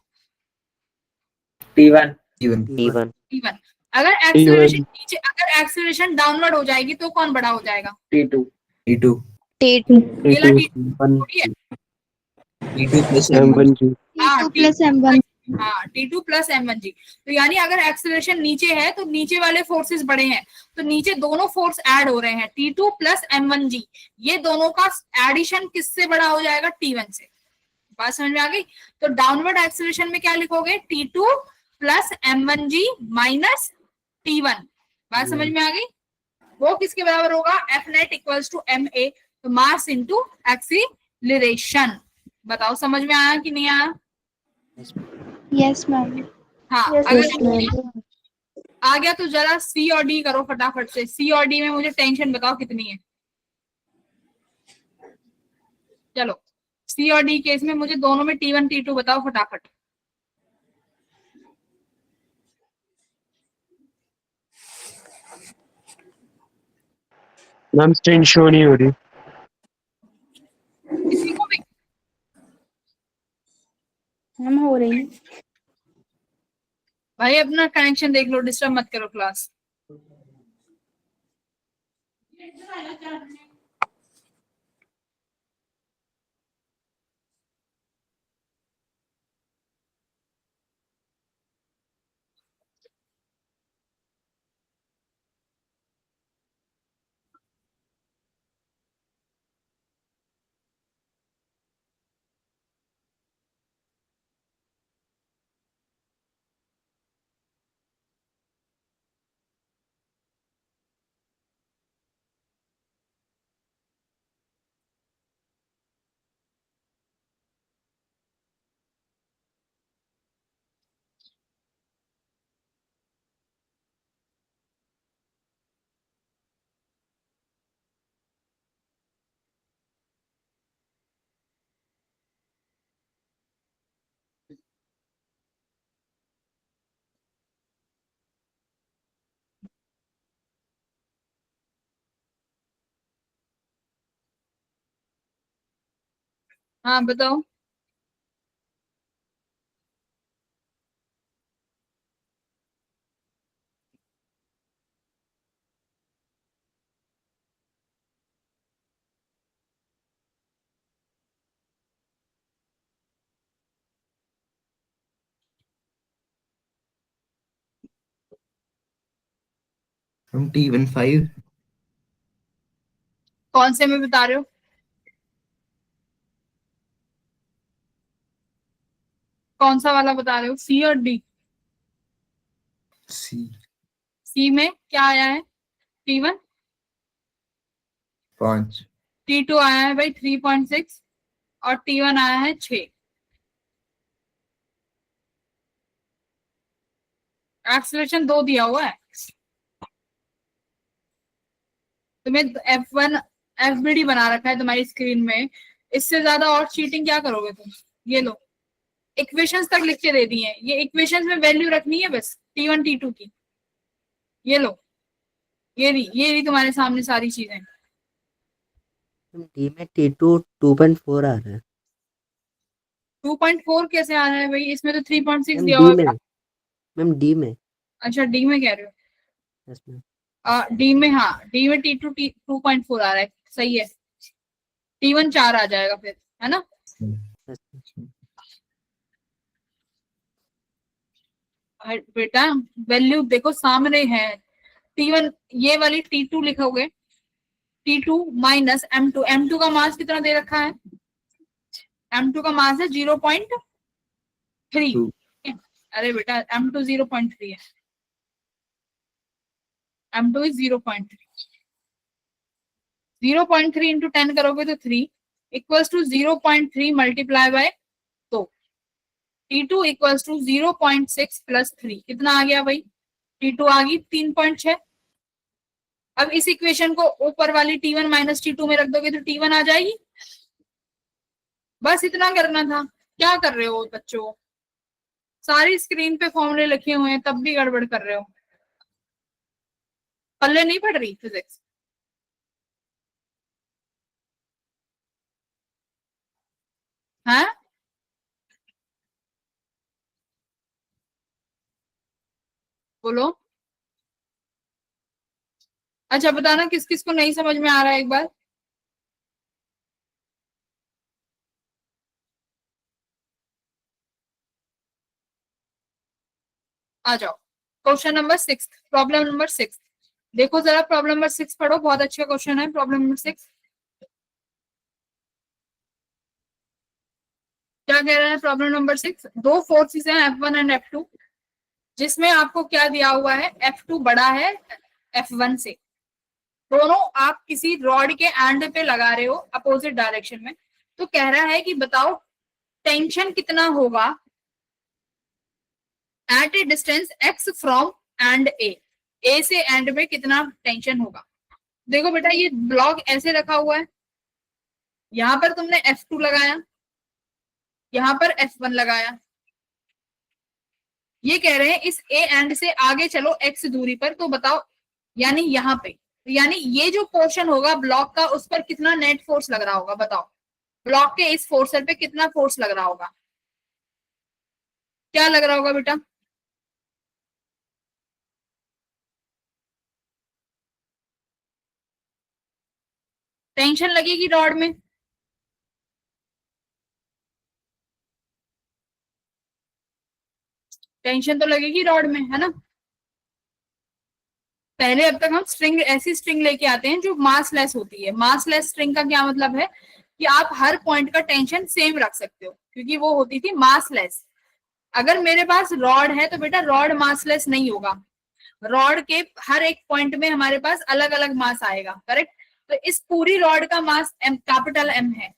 T1। T1 अगर एक्सीलरेशन नीचे, अगर एक्सीलरेशन डाउनवर्ड हो जाएगी तो कौन बड़ा हो जाएगा, T2। अकेला T2 थोड़ी है। T2 plus M1 जी। हाँ, T2 plus M1. हाँ T2 प्लस M1G। तो यानी अगर एक्सेलरेशन नीचे है तो नीचे वाले फोर्सेस बड़े हैं, तो नीचे दोनों फोर्स ऐड हो रहे हैं, T2 प्लस M1G। ये दोनों का एडिशन किससे बड़ा हो जाएगा? T1 से। बात समझ में आ गई? तो डाउनवर्ड एक्सेलरेशन में क्या लिखोगे? T2 plus M1G minus T1। बात समझ में आ गई? वो किसके बराबर होगा? F net equals to ma, तो मास इंटू एक्सीलरेशन। बताओ समझ में आया कि नहीं आया? Yes, ma'am. हाँ, Yes, अगर ma'am. आ गया तो जरा सी और डी करो फटाफट से। सी और डी में मुझे टेंशन बताओ कितनी है। चलो सी और डी केस में मुझे दोनों में T1 T2 बताओ फटाफट। मैम स्क्रीन शो नहीं हो रही। किसी को भी? मैम हो रही। भाई अपना कनेक्शन देख लो, डिस्टर्ब मत करो क्लास। हाँ बताओ। हम T1 5। कौन से में बता रहे हो? कौन सा वाला बता रहे हो? सी और डी? C सी में क्या आया है? T1। 5। T2 आया है भाई 3.6 और T1 आया है 6। एक्सेलरेशन 2 दिया हुआ है तुम्हें। F1 FBD बना रखा है तुम्हारी स्क्रीन में। इससे ज्यादा और चीटिंग क्या करोगे तुम? ये लो, इक्वेशंस तक लिख के दे दी है। ये इक्वेशंस में वैल्यू रखनी है बस T1 T2 की। ये लो, ये रही तुम्हारे सामने सारी चीजें। डी में T2 2.4 आ रहा है। 2.4 कैसे आ रहा है भाई? इसमें तो 3.6 मैम दिया डी हुआ में, है। मैम डी में। अच्छा डी में कह रहे हो? Yes ma'am. डी में, हाँ डी में T2 2.4 आ रहा है, सही है। T1 4 आ जाएगा फिर, है ना? बेटा वैल्यू देखो सामने है। T1 ये वाली T2 लिखोगे, T2 माइनस M2। M2 का मास कितना दे रखा है? M2 का मास है 0.3। अरे बेटा M2 0.3 है। M2 is 0.3। 0.3 इंटू 10 करोगे तो 3 equals to 0.3 multiply by 2। T2 equals to 0.6 plus 3 कितना आ गया भाई? T2 आ गई 3.6। अब इस इक्वेशन को ऊपर वाली T1 माइनस T2 में रख दोगे तो T1 आ जाएगी। बस इतना करना था। क्या कर रहे हो बच्चों? सारी स्क्रीन पे फॉर्मूले लिखे हुए हैं तब भी गड़बड़ कर रहे हो। पल्ले नहीं पड़ रही फिजिक्स? हैं? बोलो। अच्छा बताना किस किस को नहीं समझ में आ रहा है एक बार। आ जाओ क्वेश्चन नंबर 6, प्रॉब्लम नंबर 6। देखो जरा प्रॉब्लम नंबर 6 पढ़ो, बहुत अच्छा क्वेश्चन है प्रॉब्लम नंबर 6। क्या कह रहा है प्रॉब्लम नंबर 6? दो फोर्सेस हैं F1 एंड F2, जिसमें आपको क्या दिया हुआ है, F2 बड़ा है F1 से। दोनों आप किसी रॉड के एंड पे लगा रहे हो अपोजिट डायरेक्शन में। तो कह रहा है कि बताओ टेंशन कितना होगा at a distance x from end a से एंड पे कितना टेंशन होगा। देखो बेटा ये ब्लॉक ऐसे रखा हुआ है, यहां पर तुमने F2 लगाया, यहां पर F1 लगाया। ये कह रहे हैं इस ए एंड से आगे चलो x दूरी पर, तो बताओ यानी यहाँ पे, यानी ये जो पोर्शन होगा ब्लॉक का उस पर कितना नेट फोर्स लग रहा होगा। बताओ ब्लॉक के इस फोर्सर पे कितना फोर्स लग रहा होगा, क्या लग रहा होगा बेटा? टेंशन लगेगी रॉड में, टेंशन तो लगेगी रॉड में, है ना। पहले अब तक हम स्ट्रिंग, ऐसी स्ट्रिंग लेके आते हैं जो मास लेस होती है। मास लेस स्ट्रिंग का क्या मतलब है कि आप हर पॉइंट का टेंशन सेम रख सकते हो, क्योंकि वो होती थी मास लेस। अगर मेरे पास रॉड है तो बेटा रॉड मास लेस नहीं होगा, रॉड के हर एक पॉइंट में हमारे पास अलग अलग मास आएगा, करेक्ट। तो इस पूरी रॉड का मास कैपिटल M है,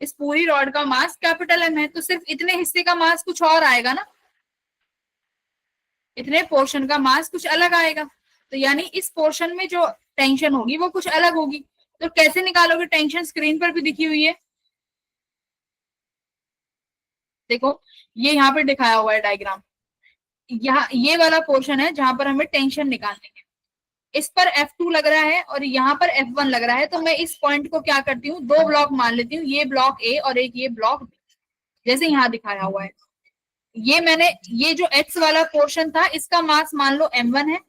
इस पूरी रॉड का मास कैपिटल M है, तो सिर्फ इतने हिस्से का मास कुछ और आएगा ना, इतने पोर्शन का मास कुछ अलग आएगा। तो यानी इस पोर्शन में जो टेंशन होगी वो कुछ अलग होगी। तो कैसे निकालोगे टेंशन? स्क्रीन पर भी दिखी हुई है, देखो ये यहाँ पे दिखाया हुआ है डायग्राम। यहाँ ये वाला पोर्शन है जहां पर हमें टेंशन निकालनी है। इस पर F2 लग रहा है और यहाँ पर F1 लग रहा है, तो मैं इस पॉइंट को क्या करती हूँ, दो ब्लॉक मान लेती हूँ, ये ब्लॉक A और एक ये ब्लॉक B, जैसे यहाँ दिखाया हुआ है। ये मैंने, ये जो X वाला पोर्शन था इसका मास मान लो M1 है,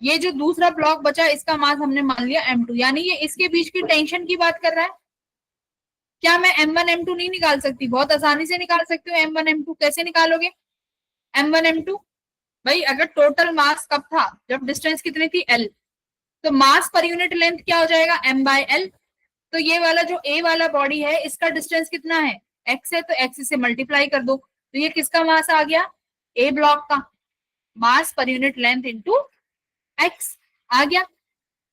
ये जो दूसरा ब्लॉक बचा इसका मास हमने मान लिया M2, यानी ये इसके बीच की टेंशन की बात कर रहा है। क्या मैं M1 M2 नहीं निकाल सकती? बहुत आसानी से निकाल सकती हूँ M1 M2। कैसे निकालोगे M1 M2? भाई अगर टोटल मास कब था, जब डिस्टेंस कितनी थी L, तो मास पर यूनिट लेंथ क्या हो जाएगा M/L। तो ये वाला जो A वाला बॉडी है इसका डिस्टेंस कितना है, X है, तो X से मल्टीप्लाई कर दो, तो ये किसका मास आ गया, A ब्लॉक का मास पर यूनिट लेंथ इंटू X आ गया।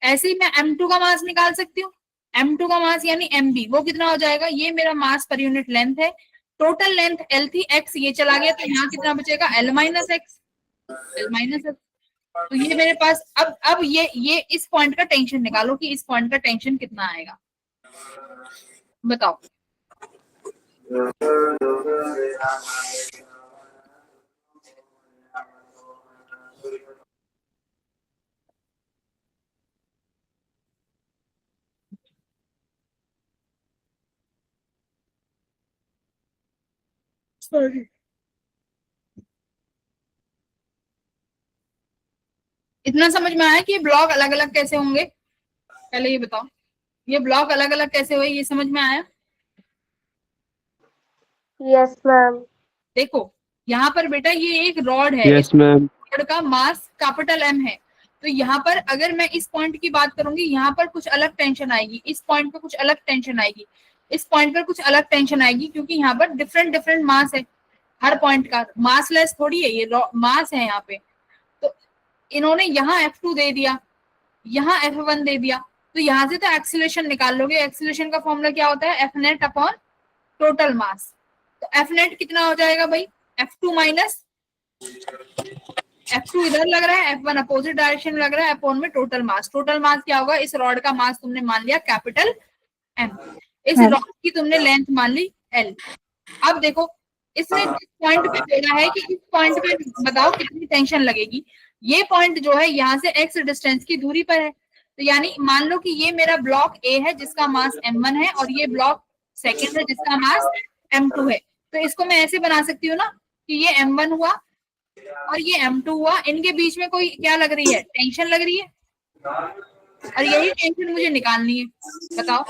ऐसे ही मैं M2 का मास निकाल सकती हूँ, M2 का मास यानी MB, वो कितना हो जाएगा, ये मेरा मास पर यूनिट लेंथ है, टोटल लेंथ L थी, X ये चला गया, तो यहाँ कितना बचेगा L - X, L - X। तो ये मेरे पास अब ये इस पॉइंट का टेंशन निकालो कि इस पॉइंट का टेंशन कितना आएगा, बताओ। इतना समझ में आया कि ये ब्लॉक अलग अलग कैसे होंगे? पहले ये बताओ, ये ब्लॉक अलग अलग कैसे हुए, ये समझ में आया? Yes, ma'am. देखो यहाँ पर बेटा ये एक रॉड है, यस मैम। रॉड का मास कैपिटल M है, तो यहाँ पर अगर मैं इस पॉइंट की बात करूंगी, यहाँ पर कुछ अलग टेंशन आएगी, इस पॉइंट पर कुछ अलग टेंशन आएगी, इस पॉइंट पर कुछ अलग टेंशन आएगी, क्योंकि यहाँ पर डिफरेंट डिफरेंट मास है, हर पॉइंट का मास लेस थोड़ी है, ये मास है यहाँ पे। तो इन्होंने यहाँ F2 दे दिया, यहाँ F1 दे दिया, तो यहाँ से तो एक्सीलरेशन निकाल लोगे। एक्सीलरेशन का फॉर्मूला क्या होता है, F net upon total mass. तो F नेट कितना हो जाएगा भाई, F2 माइनस F2 इधर लग रहा है, F1 अपोजिट डायरेक्शन में लग रहा है, अपॉन में टोटल मास। टोटल मास क्या होगा, इस रॉड का मास तुमने मान लिया कैपिटल M, इस रॉड की तुमने लेंथ मान ली L। अब देखो इसने जिस पॉइंट पे बोला है कि इस पॉइंट पे बताओ कितनी टेंशन लगेगी, ये पॉइंट जो है यहाँ से X डिस्टेंस की दूरी पर है, तो यानी मान लो कि ये मेरा ब्लॉक A है जिसका मास M1 है, और ये ब्लॉक सेकेंड है जिसका मास M2 है। तो इसको मैं ऐसे बना सकती हूँ ना कि ये M1 हुआ और ये M2 हुआ, इनके बीच में कोई क्या लग रही है, टेंशन लग रही है, और यही टेंशन मुझे निकालनी है। बताओ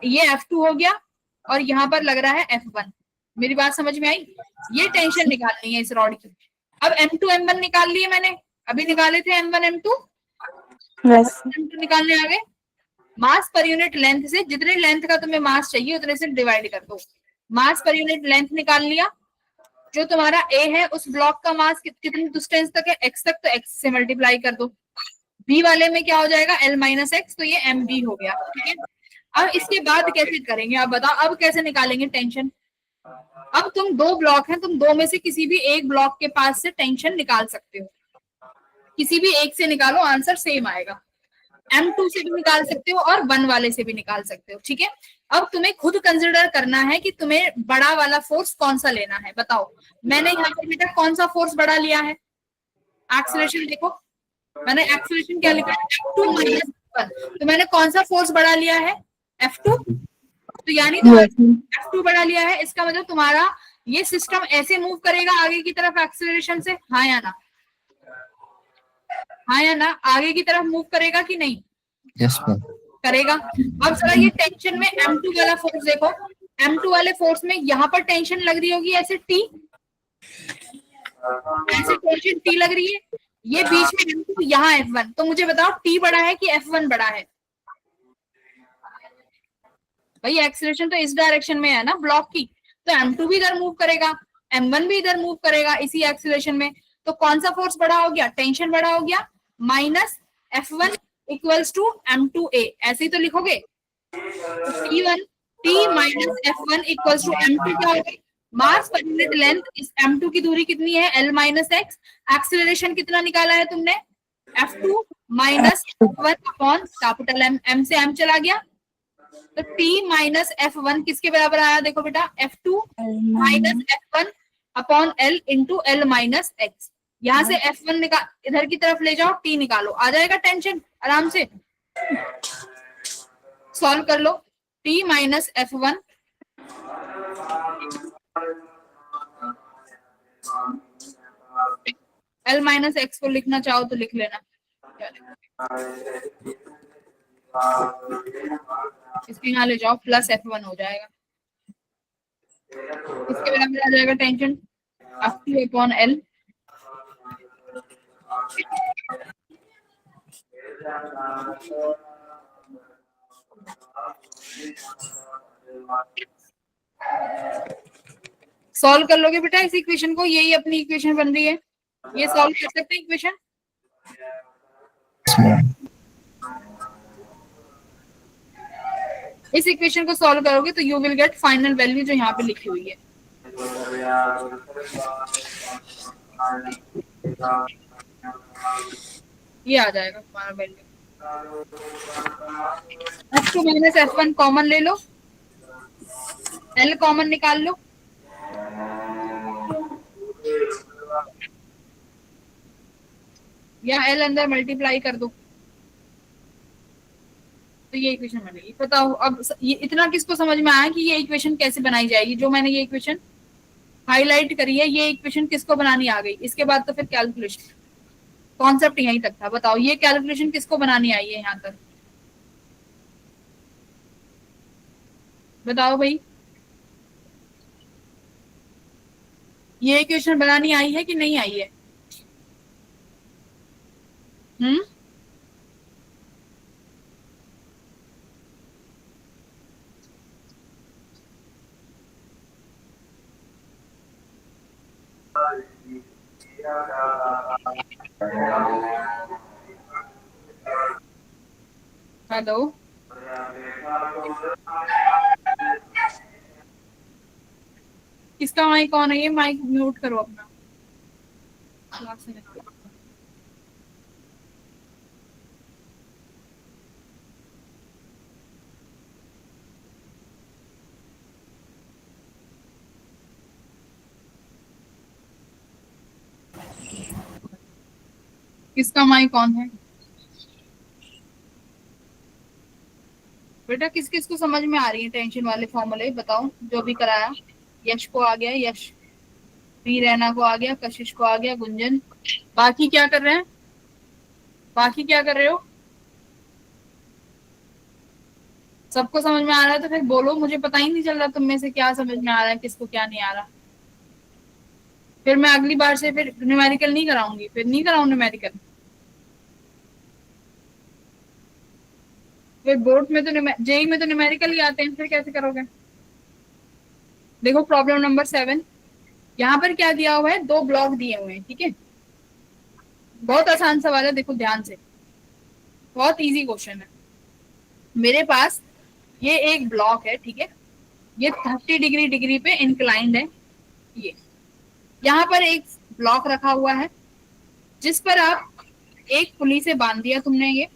ये F2 हो गया और यहाँ पर लग रहा है F1, मेरी बात समझ में आई? ये टेंशन निकालनी है इस रॉड की। अब M2 M1 निकाल लिए मैंने, अभी निकाले थे M1 M2, यस M2 निकालने आ गए। मास पर यूनिट लेंथ से, जितने लेंथ का तुम्हें मास चाहिए उतने से डिवाइड कर दो। मास पर यूनिट लेंथ निकाल लिया। जो तुम्हारा A है उस ब्लॉक का मास कितनी डिस्टेंस तक है, x तक, तो x से मल्टीप्लाई कर दो। B वाले में क्या हो जाएगा, L माइनस एक्स, तो ये MB हो गया। ठीक है, अब इसके बाद कैसे करेंगे आप बताओ, अब कैसे निकालेंगे टेंशन। अब तुम दो ब्लॉक हैं, तुम दो में से किसी भी एक ब्लॉक के पास से टेंशन निकाल सकते हो, किसी भी एक से निकालो, आंसर सेम आएगा। M2 से भी निकाल सकते हो और 1 वाले से भी निकाल सकते हो। ठीक है, अब तुम्हें खुद कंसिडर करना है कि तुम्हें बड़ा वाला फोर्स कौन सा लेना है। बताओ, मैंने यहाँ पे बेटा कौन सा फोर्स बड़ा लिया है, एक्सेलरेशन देखो, मैंने एक्सेलरेशन क्या लिखा है, F2 माइनस 1, तो मैंने कौन सा फोर्स बड़ा लिया है, F2, तो यानी F2 बड़ा लिया है, इसका मतलब तुम्हारा ये सिस्टम ऐसे मूव करेगा आगे की तरफ एक्सेलरेशन से, हाँ या ना, हाँ या ना, आगे की तरफ मूव करेगा कि नहीं, यस मैम। करेगा। अब जरा ये टेंशन में M2 वाला फोर्स देखो, M2 वाले फोर्स में यहाँ पर टेंशन लग रही होगी ऐसे T, ऐसे टेंशन T लग रही है, ये बीच में M2, यहाँ F1, तो मुझे बताओ T बड़ा है कि F1 बड़ा है। भाई एक्सीलरेशन तो इस डायरेक्शन में है ना ब्लॉक की, तो M2 भी इधर मूव करेगा, M1 भी इधर मूव करेगा इसी एक्सीलरेशन में, तो कौन सा फोर्स बड़ा हो गया, टेंशन बड़ा हो गया, minus F1 equals to M2A, ऐसे ही तो लिखोगे। T minus F1 equals to M2 क्या होगा, मास पर यूनिट लेंथ, इस M2 की दूरी कितनी है, L माइनस एक्स, एक्सीलरेशन कितना निकाला है तुमने, F2 minus F1 upon capital M, M से M चला गया, तो T माइनस F1 किसके बराबर आया, देखो बेटा, F2 minus F1 upon L into L minus x. यहाँ से F1 निकाल, इधर की तरफ ले जाओ, T निकालो, आ जाएगा टेंशन आराम से, सॉल्व कर लो। T minus F1 L minus x को लिखना चाहो तो लिख लेना, इसके यहाँ ले जाओ, प्लस F1 हो जाएगा, इसके बराबर आ जाएगा tension F2 upon L। Solve कर लोगे बेटा इस इक्वेशन को, यही अपनी इक्वेशन बन रही है, ये सॉल्व कर सकते हैं इक्वेशन। इस इक्वेशन को सॉल्व करोगे तो you will get final value जो यहाँ पे लिखी हुई है। ये आ जाएगा तुम्हारा value. F2 minus F1 common ले लो, L कॉमन निकाल लो, या L अंदर मल्टीप्लाई कर दो, तो ये इक्वेशन बनेगी। बताओ अब ये इतना किसको समझ में आया कि ये इक्वेशन कैसे बनाई जाएगी, जो मैंने ये इक्वेशन हाईलाइट करी है, ये इक्वेशन किसको बनानी आ गई। इसके बाद तो फिर कैलकुलेशन, कॉन्सेप्ट यहीं तक था। बताओ ये कैलकुलेशन किसको बनानी आई है यहाँ तक, बताओ भाई, ये इक्वेशन बनानी आई है कि नहीं आई है। हेलो, किसका माइक ऑन है, ये माइक म्यूट करो अपना, क्लास में निकालो। किसका माइक ऑन है बेटा, किस किस को समझ में आ रही है टेंशन वाले फॉर्मूले, बताओ। जो भी कराया, यश को आ गया, यश, वी रैना को आ गया, कशिश को आ गया, गुंजन, बाकी क्या कर रहे हैं, बाकी क्या कर रहे हो, सबको समझ में आ रहा है तो फिर बोलो, मुझे पता ही नहीं चल रहा तुम में से क्या समझ में आ रहा है, किसको क्या नहीं आ रहा। फिर मैं अगली बार से फिर न्यूमेरिकल नहीं कराऊंगी, फिर नहीं कराऊं न्यूमेरिकल। फिर बोर्ड में तो जेई में तो न्यूमेरिकल ही आते हैं, फिर कैसे करोगे? देखो प्रॉब्लम नंबर 7, यहाँ पर क्या दिया हुआ है, 2 ब्लॉक दिए हुए हैं, ठीक है। बहुत आसान सवाल है, देखो ध्यान से, बहुत इजी क्वेश्चन है। मेरे पास ये एक ब्लॉक है, ठीक है, ये 30 डिग्री पे इंक्लाइंड है। ये यहाँ पर एक ब्लॉक रखा हुआ है जिस पर आप एक पुली से बांध दिया तुमने। ये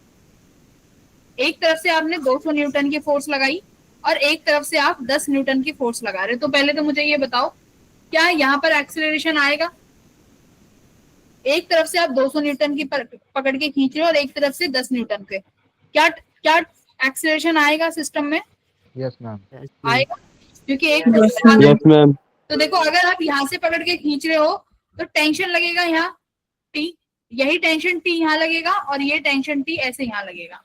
एक तरफ से आपने 200 न्यूटन की फोर्स लगाई और एक तरफ से आप 10 न्यूटन की फोर्स लगा रहे हो। तो पहले तो मुझे ये बताओ, क्या यहाँ पर एक्सीलरेशन आएगा? एक तरफ से आप 200 न्यूटन की पकड़ के खींच रहे हो और एक तरफ से 10 न्यूटन के, क्या क्या एक्सीलरेशन आएगा सिस्टम में? Yes ma'am. आएगा, क्योंकि एक यस मैम। तो देखो अगर आप यहाँ से पकड़ के खींच रहे हो तो टेंशन लगेगा यहाँ टी, यही टेंशन टी यहाँ लगेगा और ये टेंशन टी ऐसे यहाँ लगेगा,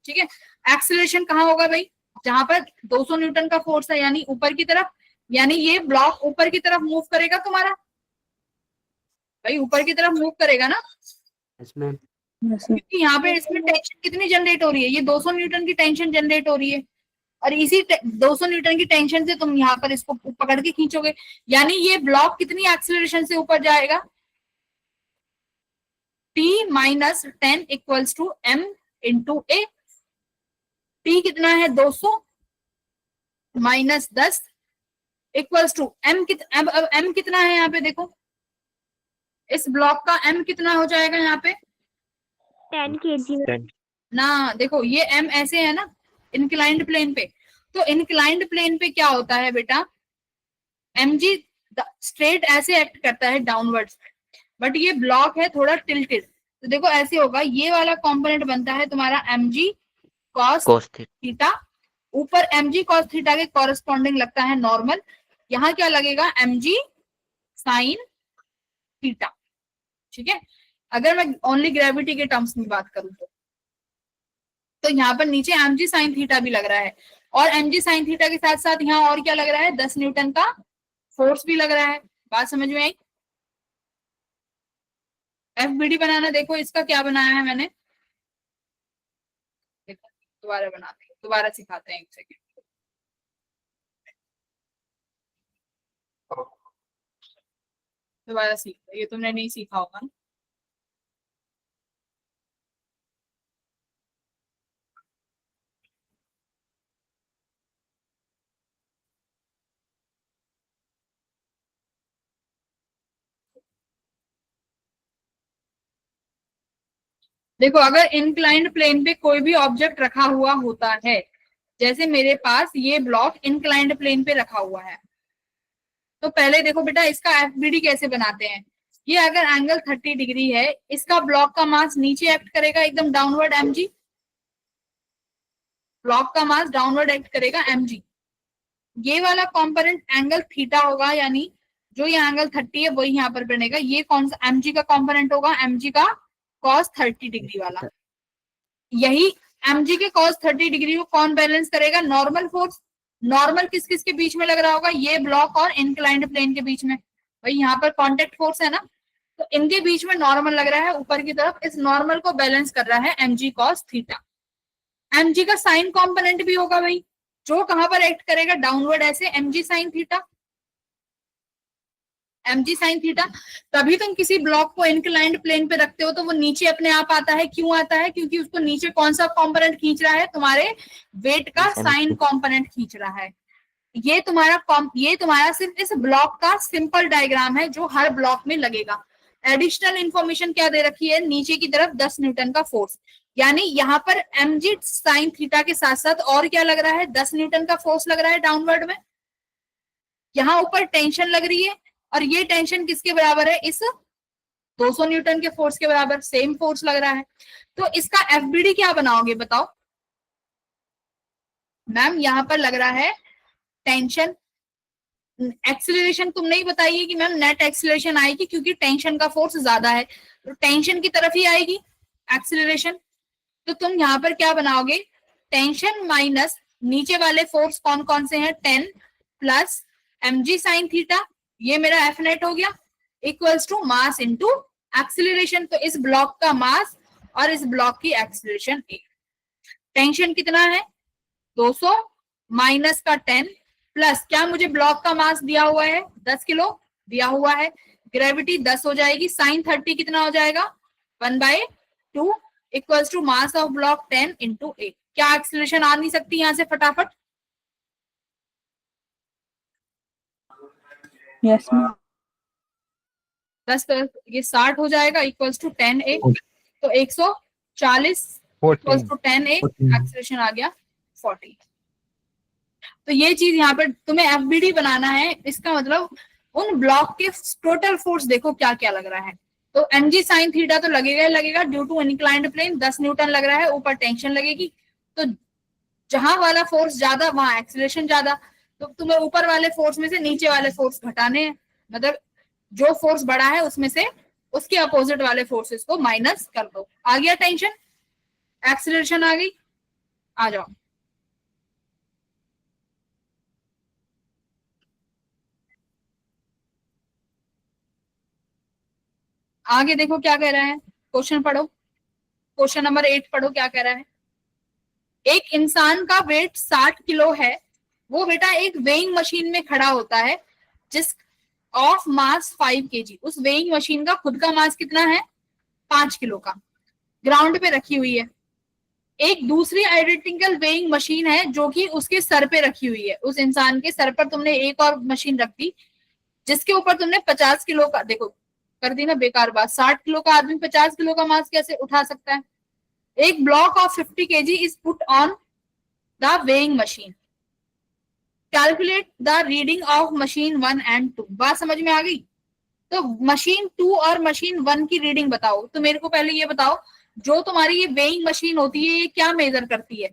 ठीक है। एक्सीलरेशन कहाँ होगा भाई? जहां पर 200 न्यूटन का फोर्स है, यानी ऊपर की तरफ, यानी ये ब्लॉक ऊपर की तरफ मूव करेगा तुम्हारा, भाई ऊपर की तरफ मूव करेगा ना, यस मैम। क्योंकि यहाँ पे इसमें टेंशन कितनी जनरेट हो रही है, ये 200 न्यूटन की टेंशन जनरेट हो रही है और इसी 200 न्यूटन की टेंशन से तुम यहाँ पर इसको पकड़ के खींचोगे, यानी ये ब्लॉक कितनी एक्सीलरेशन से ऊपर जाएगा? T - 10 = m × a। T कितना है? 200 - 10 = m। अब m कितना है यहाँ पे? देखो इस ब्लॉक का m कितना हो जाएगा यहाँ पे? 10 kg। ना देखो ये m ऐसे है ना इंक्लाइंड प्लेन पे, तो इंक्लाइंड प्लेन पे क्या होता है बेटा, mg स्ट्रेट ऐसे एक्ट करता है डाउनवर्ड्स, बट ये ब्लॉक है थोड़ा टिल्टेड, तो देखो ऐसे होगा, ये वाला कंपोनेंट बनता है तुम्हारा mg cos थीटा, ऊपर mg cos थीटा के कॉरेस्पॉन्डिंग लगता है नॉर्मल, यहाँ क्या लगेगा? mg sin थीटा, ठीक है। अगर मैं ओनली ग्रेविटी के टर्म्स में बात करूं तो यहाँ पर नीचे mg sin थीटा भी लग रहा है और mg sin थीटा के साथ साथ यहाँ और क्या लग रहा है? 10 न्यूटन का फोर्स भी लग रहा है। बात समझ में आई? FBD बनाना, देखो इसका क्या बनाया है मैंने, देखो दोबारा बनाते हैं, दोबारा सिखाते हैं, एक सेकेंड। दोबारा सीख, ये तुमने नहीं सीखा होगा ना। देखो अगर इंक्लाइंड प्लेन पे कोई भी ऑब्जेक्ट रखा हुआ होता है, जैसे मेरे पास ये ब्लॉक इंक्लाइंड प्लेन पे रखा हुआ है, तो पहले देखो बेटा इसका FBD कैसे बनाते हैं। ये अगर एंगल 30 डिग्री है, इसका ब्लॉक का मास नीचे एक्ट करेगा एकदम डाउनवर्ड mg, ब्लॉक का मास डाउनवर्ड एक्ट करेगा mg। ये वाला कंपोनेंट एंगल थीटा होगा, यानी जो ये एंगल 30 है वही यहाँ पर बनेगा। ये कौन सा mg का कंपोनेंट होगा? mg का cos 30 डिग्री वाला। यही mg के cos 30 डिग्री को कौन बैलेंस करेगा? Normal force. नॉर्मल किस किस के बीच में लग रहा होगा? ये ब्लॉक और इंक्लाइंड प्लेन के बीच में, भाई यहाँ पर कांटेक्ट फोर्स है ना, तो इनके बीच में नॉर्मल लग रहा है ऊपर की तरफ, इस नॉर्मल को बैलेंस कर रहा है mg cos थीटा। mg का साइन कंपोनेंट भी होगा भाई, जो कहां पर एक्ट करेगा? डाउनवर्ड ऐसे, mg sin theta, mg sin theta. तभी तुम किसी ब्लॉक को इंक्लाइंड प्लेन पे रखते हो तो वो नीचे अपने आप आता है। क्यों आता है? क्योंकि उसको नीचे कौन सा कंपोनेंट खींच रहा है? तुम्हारे वेट का साइन कंपोनेंट खींच रहा है। ये तुम्हारा सिर्फ इस ब्लॉक का सिंपल डायग्राम है जो हर ब्लॉक में लगेगा। एडिशनल इंफॉर्मेशन क्या दे रखी है? नीचे की तरफ 10 न्यूटन का फोर्स, यानी यहाँ पर mg sin थीटा के साथ साथ और क्या लग रहा है? 10 न्यूटन का फोर्स लग रहा है डाउनवर्ड में। यहाँ ऊपर टेंशन लग रही है और ये टेंशन किसके बराबर है? इस 200 न्यूटन के फोर्स के बराबर सेम फोर्स लग रहा है। तो इसका FBD क्या बनाओगे बताओ? मैम यहाँ पर लग रहा है टेंशन, एक्सीलरेशन तुम नहीं बताइए कि मैम नेट एक्सीलरेशन आएगी, क्योंकि टेंशन का फोर्स ज्यादा है तो टेंशन की तरफ ही आएगी एक्सीलरेशन। तो तुम यहाँ पर क्या बनाओगे? टेंशन माइनस नीचे वाले फोर्स कौन कौन से हैं? 10 प्लस mg sin थीटा, ये मेरा F नेट हो गया, equals to mass into acceleration. तो इस ब्लॉक का मास और इस ब्लॉक की एक्सीलरेशन ए। टेंशन कितना है 200 माइनस का 10 प्लस क्या मुझे ब्लॉक का मास दिया हुआ है 10 किलो दिया हुआ है, ग्रेविटी 10 हो जाएगी, साइन 30 कितना हो जाएगा 1/2 equals to mass of block 10 into a. क्या एक्सीलरेशन आ नहीं सकती यहां से फटाफट? Yes ma'am. 10 ये 60 हो जाएगा इक्वल्स टू 10a। तो 140 इक्वल्स टू 10a, एक्सीलरेशन आ गया 40। तो ये चीज यहाँ पर तुम्हें एफबीडी बनाना है। इसका मतलब उन ब्लॉक के टोटल फोर्स देखो क्या क्या लग रहा है। तो mg साइन थीटा तो लगेगा ही लगेगा, due to inclined plane 10 newton लग रहा है, ऊपर टेंशन लगेगी। तो जहां वाला फोर्स ज्यादा वहां एक्सीलरेशन ज्यादा। तो तुम्हें ऊपर वाले फोर्स में से नीचे वाले फोर्स घटाने हैं, मतलब जो फोर्स बड़ा है उसमें से उसके अपोजिट वाले फोर्सेस को माइनस कर दो। आ गया टेंशन, एक्सीलरेशन आ गई। आ जाओ आगे देखो क्या कह रहा है, क्वेश्चन पढ़ो, क्वेश्चन नंबर 8 पढ़ो क्या कह रहा है। एक इंसान का वेट 60 किलो है, वो बेटा एक वेइंग मशीन में खड़ा होता है जिस ऑफ मास 5 kg। उस वेइंग मशीन का खुद का मास कितना है 5 किलो का, ग्राउंड पे रखी हुई है। एक दूसरी आइडेंटिकल वेइंग मशीन है जो कि उसके सर पे रखी हुई है। उस इंसान के सर पर तुमने एक और मशीन रख दी जिसके ऊपर तुमने 50 किलो का, देखो कर दी ना बेकार बात, 60 किलो का आदमी 50 किलो का मास कैसे उठा सकता है। एक block of 50 kg is put on the weighing machine, calculate the reading of machine 1 and 2। बात समझ में आ गई? तो मशीन 2 और मशीन 1 की रीडिंग बताओ। तो मेरे को पहले ये बताओ, जो तुम्हारी ये वेइंग मशीन होती है ये क्या मेजर करती है?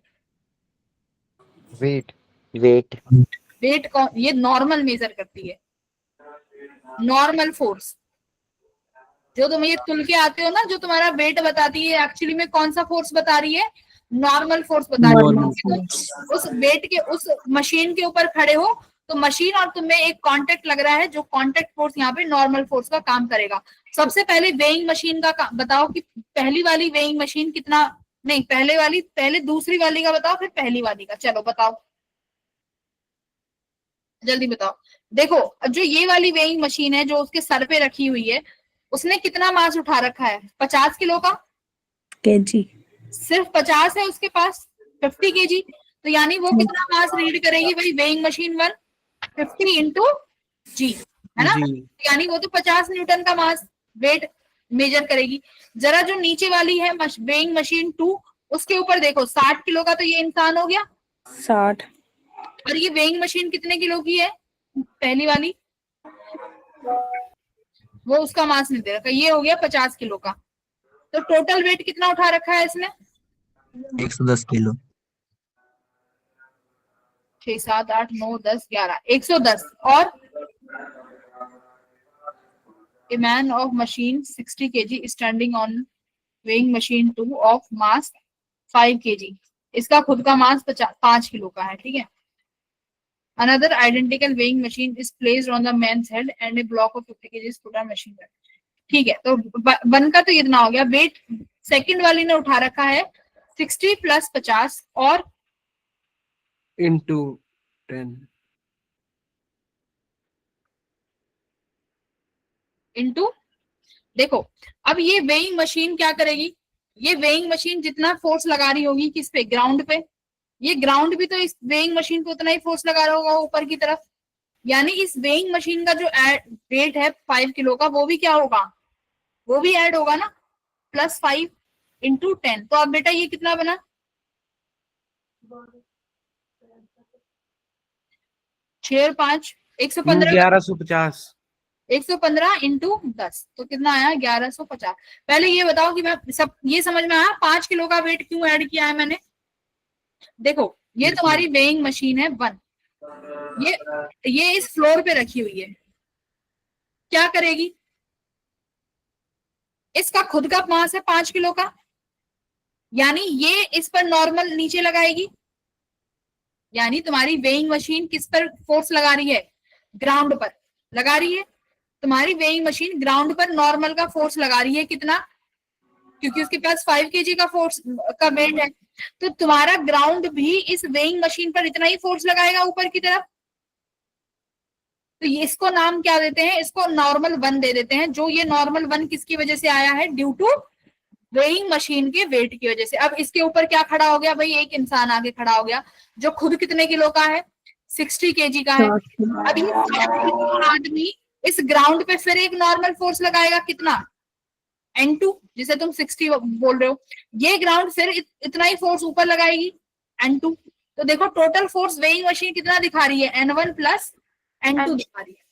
वेट वेट कौन, ये नॉर्मल मेजर करती है, नॉर्मल फोर्स। जो तुम ये तुल के आते हो ना, जो तुम्हारा वेट बताती है, एक्चुअली में कौन सा फोर्स बता रही है? नॉर्मल फोर्स बता रही है। तो उस वेट के उस मशीन के ऊपर खड़े हो तो मशीन और तुम्हें एक कांटेक्ट लग रहा है, जो कांटेक्ट फोर्स यहाँ पे नॉर्मल फोर्स का काम करेगा। सबसे पहले वेइंग मशीन का बताओ कि पहली वाली वेइंग मशीन कितना, नहीं पहले दूसरी वाली का बताओ, फिर पहली वाली का। चलो बताओ जल्दी बताओ। देखो जो ये वाली वेइंग मशीन है जो उसके सर पे रखी हुई है, उसने कितना मास उठा रखा है 50 किलो का केजी। सिर्फ 50 है उसके पास, 50 kg। तो यानी वो कितना मास रीड करेगी भाई वेइंग मशीन 1? 50 इंटू जी, है ना? यानी वो तो 50 न्यूटन का मास वेट मेजर करेगी। जरा जो नीचे वाली है वेइंग मशीन 2, उसके ऊपर देखो 60 किलो का तो ये इंसान हो गया 60। और ये वेइंग मशीन कितने किलो की है पहली वाली? वो उसका मास नहीं दे रखा, ये हो गया 50 किलो का। तो टोटल वेट कितना उठा रखा है इसने? 110 किलो। 6 7 8 9 10 11 110। और a man of machine 60 kg standing on weighing machine 2 of mass 5 kg। इसका खुद का मास 5 किलो का है, ठीक है। Another identical weighing machine is placed on the man's head and a block of 50 kg is put on machine पर। ठीक है, तो 1 का तो इतना हो गया। वेट सेकंड वाली ने उठा रखा है 60 + 50 और into 10 इंटू। देखो अब ये वेइंग मशीन क्या करेगी, ये वेइंग मशीन जितना फोर्स लगा रही होगी किस पे, ग्राउंड पे। ये ग्राउंड भी तो इस वेइंग मशीन पे उतना ही फोर्स लगा रहा होगा ऊपर की तरफ। यानी इस वेइंग मशीन का जो वेट है 5 किलो का, वो भी क्या होगा, वो भी ऐड होगा ना, +5 इंटू 10। तो अब बेटा ये कितना बना 6 और 5 115 1150 115 इंटू 10 तो कितना आया 1150। पहले ये बताओ कि मैं सब ये समझ में आया 5 किलो का वेट क्यों ऐड किया है मैंने। देखो ये तुम्हारी वेइंग मशीन है 1, ये इस फ्लोर पे रखी हुई है, क्या करेगी, इसका खुद का मास है 5 किलो का, यानी ये इस पर नॉर्मल नीचे लगाएगी। यानी तुम्हारी वेइंग मशीन किस पर फोर्स लगा रही है, ग्राउंड पर लगा रही है। तुम्हारी वेइंग मशीन ग्राउंड पर नॉर्मल का फोर्स लगा रही है कितना, क्योंकि उसके पास 5 kg का फोर्स का वेट है, तो तुम्हारा ग्राउंड भी इस वेइंग मशीन पर इतना ही फोर्स लगाएगा ऊपर की तरफ। तो ये इसको नाम क्या देते हैं, इसको नॉर्मल 1 दे देते हैं। जो ये नॉर्मल 1 किसकी वजह से आया है, ड्यू टू वेइंग मशीन के वेट की वजह से। अब इसके ऊपर क्या खड़ा हो गया भाई, एक इंसान आगे खड़ा हो गया जो खुद कितने किलो का है, 60 kg का है। अब ये 60 kg आदमी इस ग्राउंड पे फिर एक नॉर्मल फोर्स लगाएगा कितना, N2, जिसे तुम 60 बोल रहे हो। ये ग्राउंड फिर इतना ही फोर्स ऊपर लगाएगी, N2। तो देखो टोटल फोर्स वेइंग मशीन कितना दिखा रही है, N1 प्लस N2 दिखा रही है।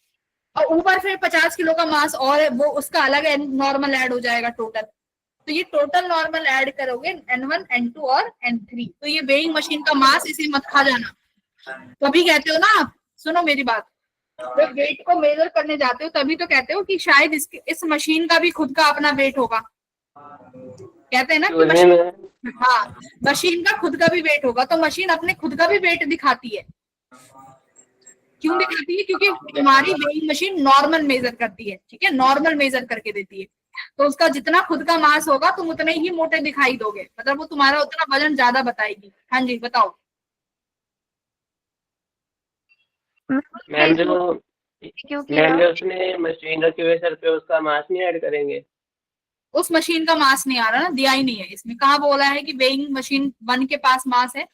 और ऊपर फिर 50 किलो का मास और है, वो उसका अलग नॉर्मल ऐड हो जाएगा टोटल। तो ये टोटल नॉर्मल ऐड करोगे N1, N2 और N3। तो ये वेइंग मशीन का मास, इसे मत खा जाना। तभी कहते हो ना आप, सुनो मेरी बात, जब वेट को मेजर करने जाते हो तभी तो कहते हो कि शायद इस मशीन का भी खुद का अपना वेट होगा। कहते हैं ना कि मशीन का खुद का भी वेट होगा। तो मशीन अपने खुद का भी वेट दिखाती है। क्यों दिखाती है, क्योंकि तुम्हारी वेइंग मशीन नॉर्मल मेजर करती है, ठीक है, नॉर्मल मेजर करके देती है। तो उसका जितना खुद का मास होगा तुम उतने ही मोटे दिखाई दोगे, मतलब वो तुम्हारा उतना वजन ज्यादा बताएगी। हाँ जी बताओ। मैम जो उसने मशीन रखी हुई सर पे, उसका मास नहीं ऐड करेंगे? उस मशीन का मास नहीं आ रहा ना, दिया ही नहीं है इसमें। कहाँ बोला है कि वेइंग मशीन 1 के पास मास है?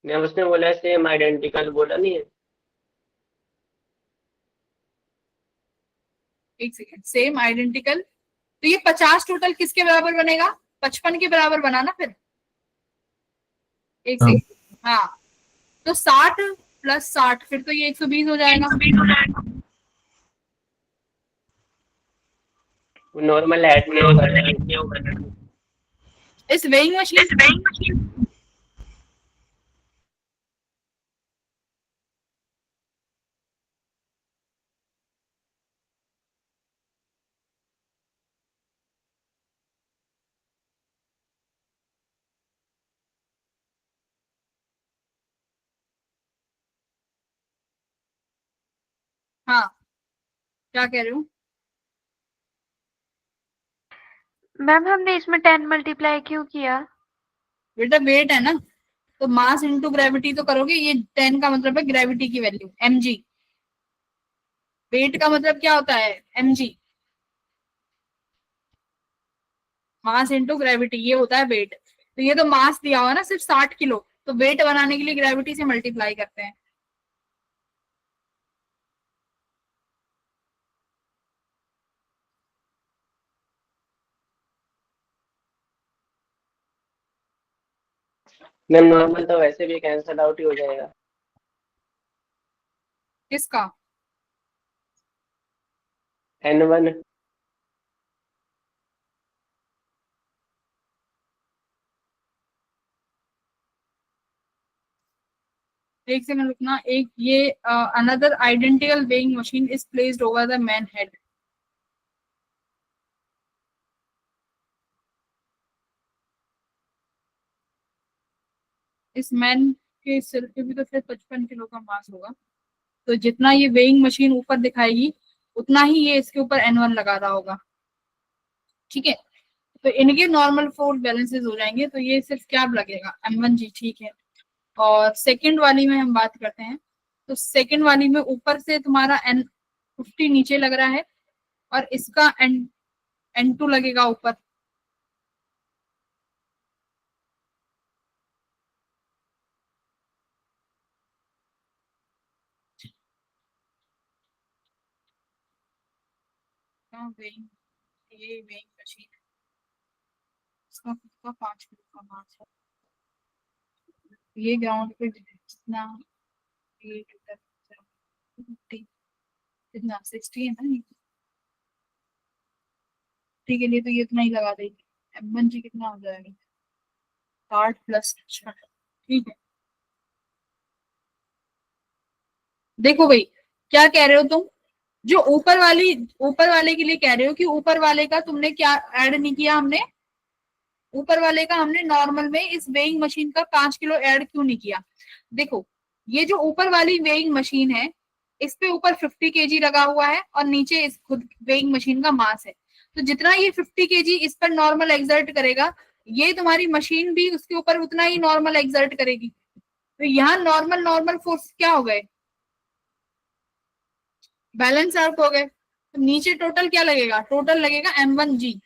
मैम उसने बोला सेम आइडेंटिकल, बोला नहीं है? एक सेकेंड, सेम आइडेंटिकल। तो ये 50 टोटल किसके बराबर बनेगा, 55 के बराबर बना ना फिर। एक सेकेंड, हाँ। तो 60 प्लस 60, फिर तो ये 120 हो जाएगा। नॉर्मल ऐड नहीं होगा इस वेइंग मशीन हाँ क्या कह रहे हो? मैम हमने इसमें 10 मल्टीप्लाई क्यों किया? बेटा वेट है ना, तो मास इनटू ग्रेविटी तो करोगे। ये 10 का मतलब है ग्रेविटी की वैल्यू mg। वेट का मतलब क्या होता है, mg। मास इनटू ग्रेविटी ये होता है वेट। तो ये तो मास दिया हुआ ना सिर्फ 60 किलो, तो वेट बनाने के लिए ग्रेविटी से मल्टीप्लाई करते हैं। मैम नॉर्मल तो वैसे भी कैंसिल आउट ही हो जाएगा। किसका? N1। एक सेकंड रुकना। एक ये another identical weighing machine is placed over the man head. इस मैन के सिर पे भी तो फिर 55 किलो का मास होगा। तो जितना ये वेइंग मशीन ऊपर दिखाएगी उतना ही ये इसके ऊपर N1 लगा रहा होगा, ठीक है। तो इनके नॉर्मल फोर्स बैलेंसेस हो जाएंगे। तो ये सिर्फ क्या लगेगा, M1G, ठीक है। और सेकंड वाली में हम बात करते हैं। तो सेकंड वाली में ऊपर से तुम्हारा N50 नीचे लग रहा है और इसका N2 लगेगा ऊपर। ये वेइंग मशीन है, इसका खुद का 5 किलो का मास है। ये ग्राउंड पे जितना ये कितना 60 है ना, 60 के लिए तो ये इतना ही लगा देगी। M1G कितना हो जाएगा, 60 प्लस 60, ठीक है। देखो भाई क्या कह रहे हो तुम, जो ऊपर वाले के लिए कह रहे हो कि ऊपर वाले का तुमने क्या ऐड नहीं किया, हमने ऊपर वाले का हमने नॉर्मल में इस वेइंग मशीन का 5 किलो ऐड क्यों नहीं किया। देखो ये जो ऊपर वाली वेइंग मशीन है इस पे ऊपर 50 kg लगा हुआ है और नीचे इस खुद वेइंग मशीन का मास है। तो जितना ये 50 kg इस पर नॉर्मल एक्सर्ट करेगा, ये तुम्हारी मशीन भी उसके ऊपर उतना ही नॉर्मल एक्सर्ट करेगी। तो यहाँ नॉर्मल नॉर्मल फोर्स क्या हो गए, बैलेंस आउट हो गए। तो नीचे टोटल क्या लगेगा, टोटल लगेगा m1g।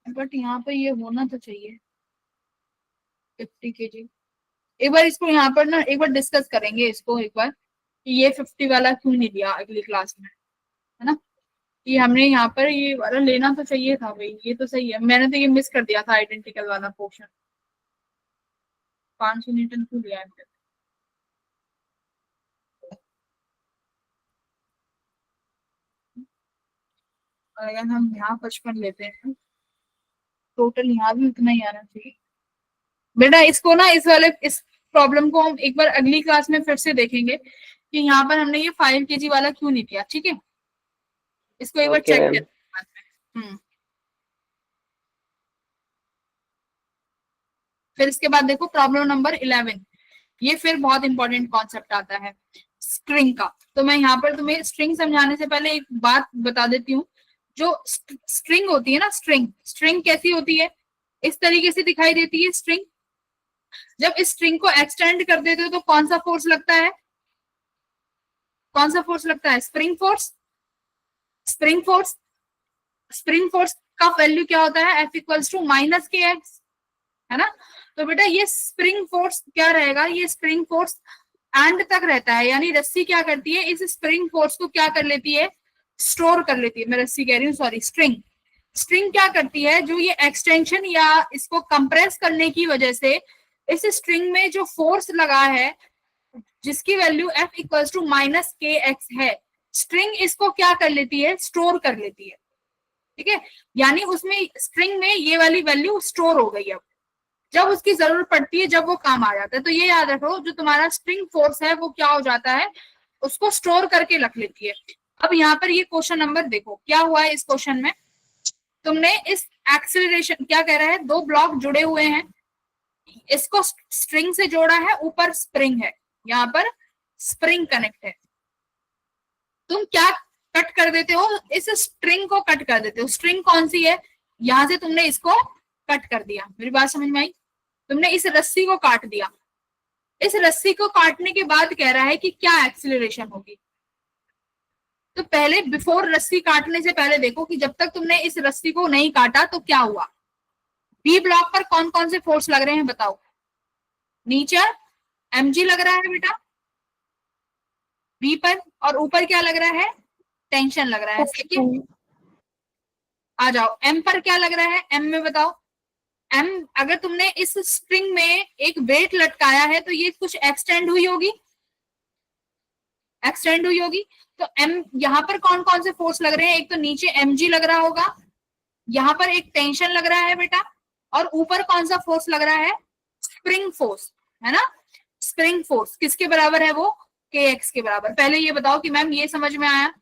बट यहाँ पे ये होना तो चाहिए 50 kg। एक बार इसको यहाँ पर ना एक बार डिस्कस करेंगे इसको एक बार, कि ये 50 वाला क्यों नहीं दिया अगली क्लास में, है ना। ये हमने यहाँ पर ये वाला लेना तो चाहिए था भाई, ये तो सही है, मैंने तो ये मिस कर दिया था आइडेंटिकल वाला पोर्शन। 500 न्यूटन क्यों लिया है। और अगर हम यहाँ 55 लेते हैं, टोटल यहाँ भी उतना ही आना चाहिए। बेटा इसको ना इस प्रॉब्लम को हम एक बार अगली क्लास में फिर से देखेंगे कि यहाँ पर हमने ये 5 kg वाला क्यों नहीं दिया, ठीक है। इसको एक बार Okay, चेक ma'am. करते हैं। फिर इसके बाद देखो प्रॉब्लम नंबर 11, ये फिर बहुत इंपॉर्टेंट कॉन्सेप्ट आता है स्ट्रिंग का। तो मैं यहाँ पर तुम्हें स्ट्रिंग समझाने से पहले एक बात बता देती हूँ। जो स्ट्रिंग होती है ना, स्ट्रिंग कैसी होती है, इस तरीके से दिखाई देती है स्ट्रिंग। जब इस स्ट्रिंग को एक्सटेंड कर देते हो तो कौन सा फोर्स लगता है, कौन सा फोर्स लगता है, स्प्रिंग फोर्स। स्प्रिंग फोर्स का वैल्यू क्या होता है, F equals to minus K X, है ना। तो बेटा ये स्प्रिंग फोर्स क्या रहेगा, ये स्प्रिंग फोर्स एंड तक रहता है, यानी रस्सी क्या करती है, इस स्प्रिंग फोर्स को क्या कर लेती है, स्टोर कर लेती है। मैं रस्सी कह रही हूँ, सॉरी, स्ट्रिंग क्या करती है, जो ये एक्सटेंशन या इसको कंप्रेस करने की वजह से इस स्ट्रिंग में जो फोर्स लगा है, जिसकी value F equals to minus K X है, स्ट्रिंग इसको क्या कर लेती है, स्टोर कर लेती है, ठीक है। यानी उसमें स्ट्रिंग में ये वाली वैल्यू स्टोर हो गई। अब जब उसकी जरूरत पड़ती है, जब वो काम आ जाता है, तो ये याद रखो जो तुम्हारा स्ट्रिंग फोर्स है वो क्या हो जाता है, उसको स्टोर करके रख लेती है। अब यहाँ पर ये क्वेश्चन नंबर देखो क्या हुआ है। इस क्वेश्चन में तुमने इस एक्सेलरेशन, क्या कह रहा है, दो ब्लॉक जुड़े हुए हैं, इसको स्ट्रिंग से जोड़ा है, ऊपर स्प्रिंग है, यहाँ पर स्प्रिंग कनेक्ट है। तुम क्या कट कर देते हो, इस स्ट्रिंग को कट कर देते हो। स्ट्रिंग कौन सी है, यहां से तुमने इसको कट कर दिया। मेरी बात समझ में आई, तुमने इस रस्सी को काट दिया। इस रस्सी को काटने के बाद कह रहा है कि क्या एक्सीलरेशन होगी। तो पहले बिफोर रस्सी काटने से पहले देखो कि जब तक तुमने इस रस्सी को नहीं काटा तो क्या हुआ। बी ब्लॉक पर कौन कौन से फोर्स लग रहे हैं बताओ। नीचे mg लग रहा है बेटा बी पर, और ऊपर क्या लग रहा है, टेंशन लग रहा है, ठीक है। आ जाओ m पर क्या लग रहा है, m में बताओ। m अगर तुमने इस स्ट्रिंग में एक वेट लटकाया है तो ये कुछ एक्सटेंड हुई होगी, तो m यहाँ पर कौन कौन से फोर्स लग रहे हैं, एक तो नीचे mg लग रहा होगा, यहाँ पर एक टेंशन लग रहा है बेटा, और ऊपर कौन सा फोर्स लग रहा है, स्प्रिंग फोर्स, है ना। स्प्रिंग फोर्स किसके बराबर है, वो kx के बराबर। पहले ये बताओ कि मैम ये समझ में आया,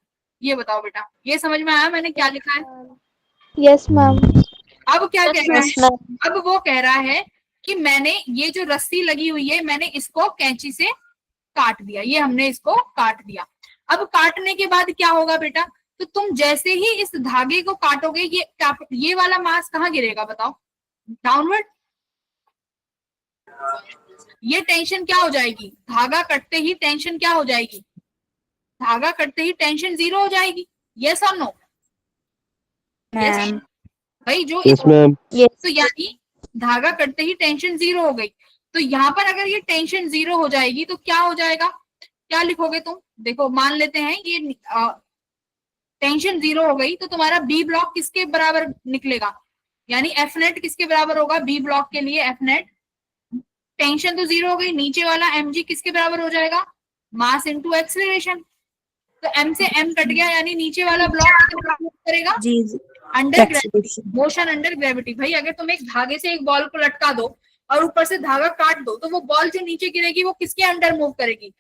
ये बताओ बेटा ये समझ में आया मैंने क्या लिखा है। Yes ma'am. अब क्या कह रहा है, अब वो कह रहा है कि मैंने ये जो रस्सी लगी हुई है मैंने इसको कैंची से काट दिया, ये हमने इसको काट दिया। अब काटने के बाद क्या होगा बेटा, तो तुम जैसे ही इस धागे को काटोगे ये वाला मास कहाँ गिरेगा बताओ, डाउनवर्ड। ये टेंशन क्या हो जाएगी, धागा कटते ही टेंशन क्या हो जाएगी, धागा कटते ही टेंशन 0 हो जाएगी। यस और नो, मैम भाई जो यस मैम। तो यानी धागा कटते ही टेंशन 0 हो गई। तो यहाँ पर अगर ये टेंशन 0 हो जाएगी तो क्या हो जाएगा, क्या लिखोगे तुम, देखो मान लेते हैं ये टेंशन 0 हो गई तो तुम्हारा बी ब्लॉक किसके बराबर निकलेगा, यानी एफ नेट किसके बराबर होगा, बी ब्लॉक के लिए एफ नेट। टेंशन तो 0 हो गई, नीचे वाला mg किसके बराबर हो जाएगा, मास इनटू एक्सीलरेशन। तो m से m कट गया, यानी नीचे वाला ब्लॉक करेगा g under gravity, motion under gravity. भाई अगर तुम एक धागे से एक बॉल को लटका दो और ऊपर से धागा काट दो तो वो बॉल जो नीचे गिरेगी वो किसके अंडर मूव करेगी,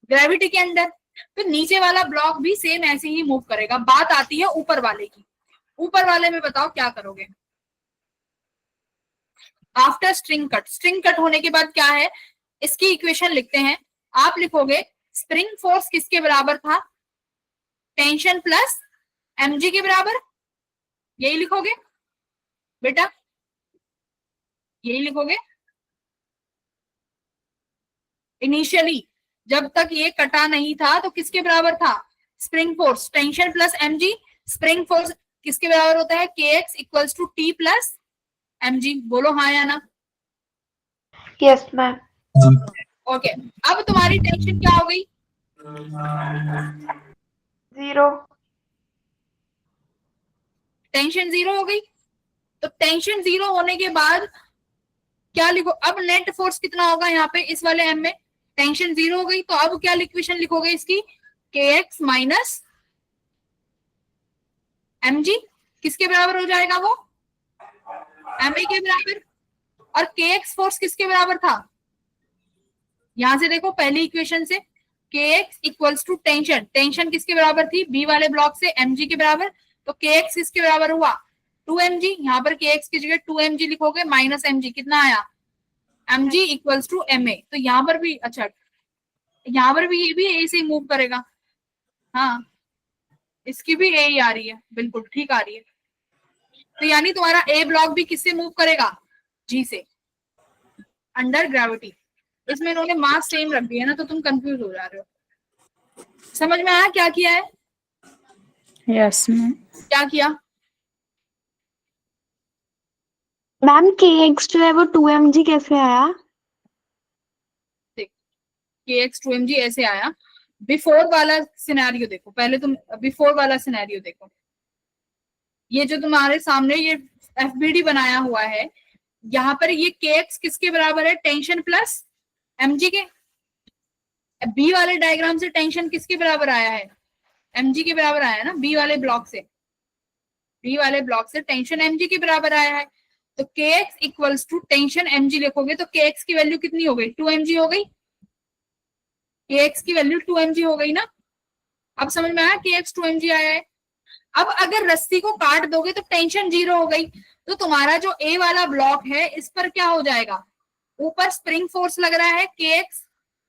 ग्रेविटी के अंडर। तो नीचे वाला ब्लॉक भी सेम ऐसे ही मूव करेगा। बात आती है ऊपर वाले की, ऊपर वाले में बताओ क्या करोगे। After string cut, string cut होने के बाद क्या है, इसकी इक्वेशन लिखते हैं। आप लिखोगे स्प्रिंग फोर्स किसके बराबर था? टेंशन प्लस mg के बराबर। यही लिखोगे बेटा, यही लिखोगे। इनिशियली जब तक ये कटा नहीं था तो किसके बराबर था? Spring force tension plus mg। Spring force किसके बराबर होता है? kx equals to t plus mg। बोलो हाँ या ना? Yes, ma'am. ओके, अब तुम्हारी टेंशन क्या हो गई? 0. टेंशन 0 हो गई। तो टेंशन 0 होने के बाद क्या लिखो? अब नेट फोर्स कितना होगा यहाँ पे इस वाले m में? टेंशन 0 हो गई, तो अब क्या इक्वेशन लिखोगे इसकी? kx माइनस mg किसके बराबर हो जाएगा? वो ma के बराबर। और kx फोर्स किसके बराबर था? यहां से देखो पहली इक्वेशन से, kx equals to tension. Tension किसके बराबर थी? b वाले ब्लॉक से mg के बराबर। तो kx किसके बराबर हुआ? 2mg। यहाँ पर kx की जगह 2mg लिखोगे माइनस mg। कितना आया? mg equals to ma। तो यहाँ पर भी, अच्छा यहाँ पर भी ये भी a से ही मूव करेगा। हाँ, इसकी भी a ही आ रही है, बिल्कुल ठीक आ रही है। तो यानी तुम्हारा a ब्लॉक भी किससे मूव करेगा? g से, अंडर ग्रेविटी। इसमें इन्होंने मास सेम रख दिया ना, तो तुम कंफ्यूज हो जा रहे हो। समझ में आया क्या किया है? Yes, ma'am. क्या किया? मैम kx जो है वो 2mg कैसे आया? kx 2mg ऐसे आया। बिफोर वाला सिनेरियो देखो पहले, तुम बिफोर वाला सिनेरियो देखो। ये जो तुम्हारे सामने ये एफबीडी बनाया हुआ है, यहाँ पर ये kx किसके बराबर है? टेंशन प्लस mg के। बी वाले डायग्राम से टेंशन किसके बराबर आया है? mg के बराबर आया है ना, बी वाले ब्लॉक से। बी वाले ब्लॉक से टेंशन mg के बराबर आया है। तो kx equals to tension mg लिखोगे तो kx की वैल्यू कितनी हो गई? 2mg हो गई। kx की वैल्यू 2mg हो गई ना। अब समझ में आया kx 2mg आया है। अब अगर रस्सी को काट दोगे तो टेंशन 0 हो गई। तो तुम्हारा जो a वाला ब्लॉक है इस पर क्या हो जाएगा? ऊपर स्प्रिंग फोर्स लग रहा है kx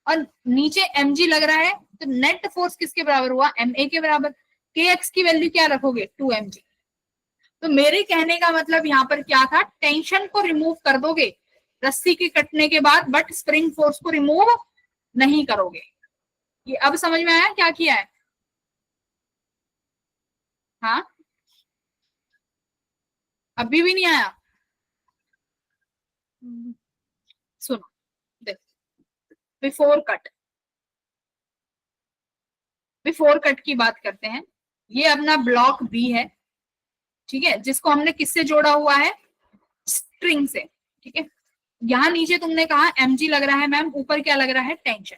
और नीचे mg लग रहा है। तो नेट फोर्स किसके बराबर हुआ? ma के बराबर। kx की वैल्यू क्या रखोगे? 2mg। तो मेरे कहने का मतलब यहाँ पर क्या था? टेंशन को रिमूव कर दोगे रस्सी के कटने के बाद, बट स्प्रिंग फोर्स को रिमूव नहीं करोगे। ये अब समझ में आया क्या किया है? हाँ, अभी भी नहीं आया? सुनो, देखो बिफोर कट, बिफोर कट की बात करते हैं। ये अपना ब्लॉक बी है, ठीक है, जिसको हमने किससे जोड़ा हुआ है? स्ट्रिंग से, ठीक है। यहाँ नीचे तुमने कहा mg लग रहा है मैम, ऊपर क्या लग रहा है? टेंशन।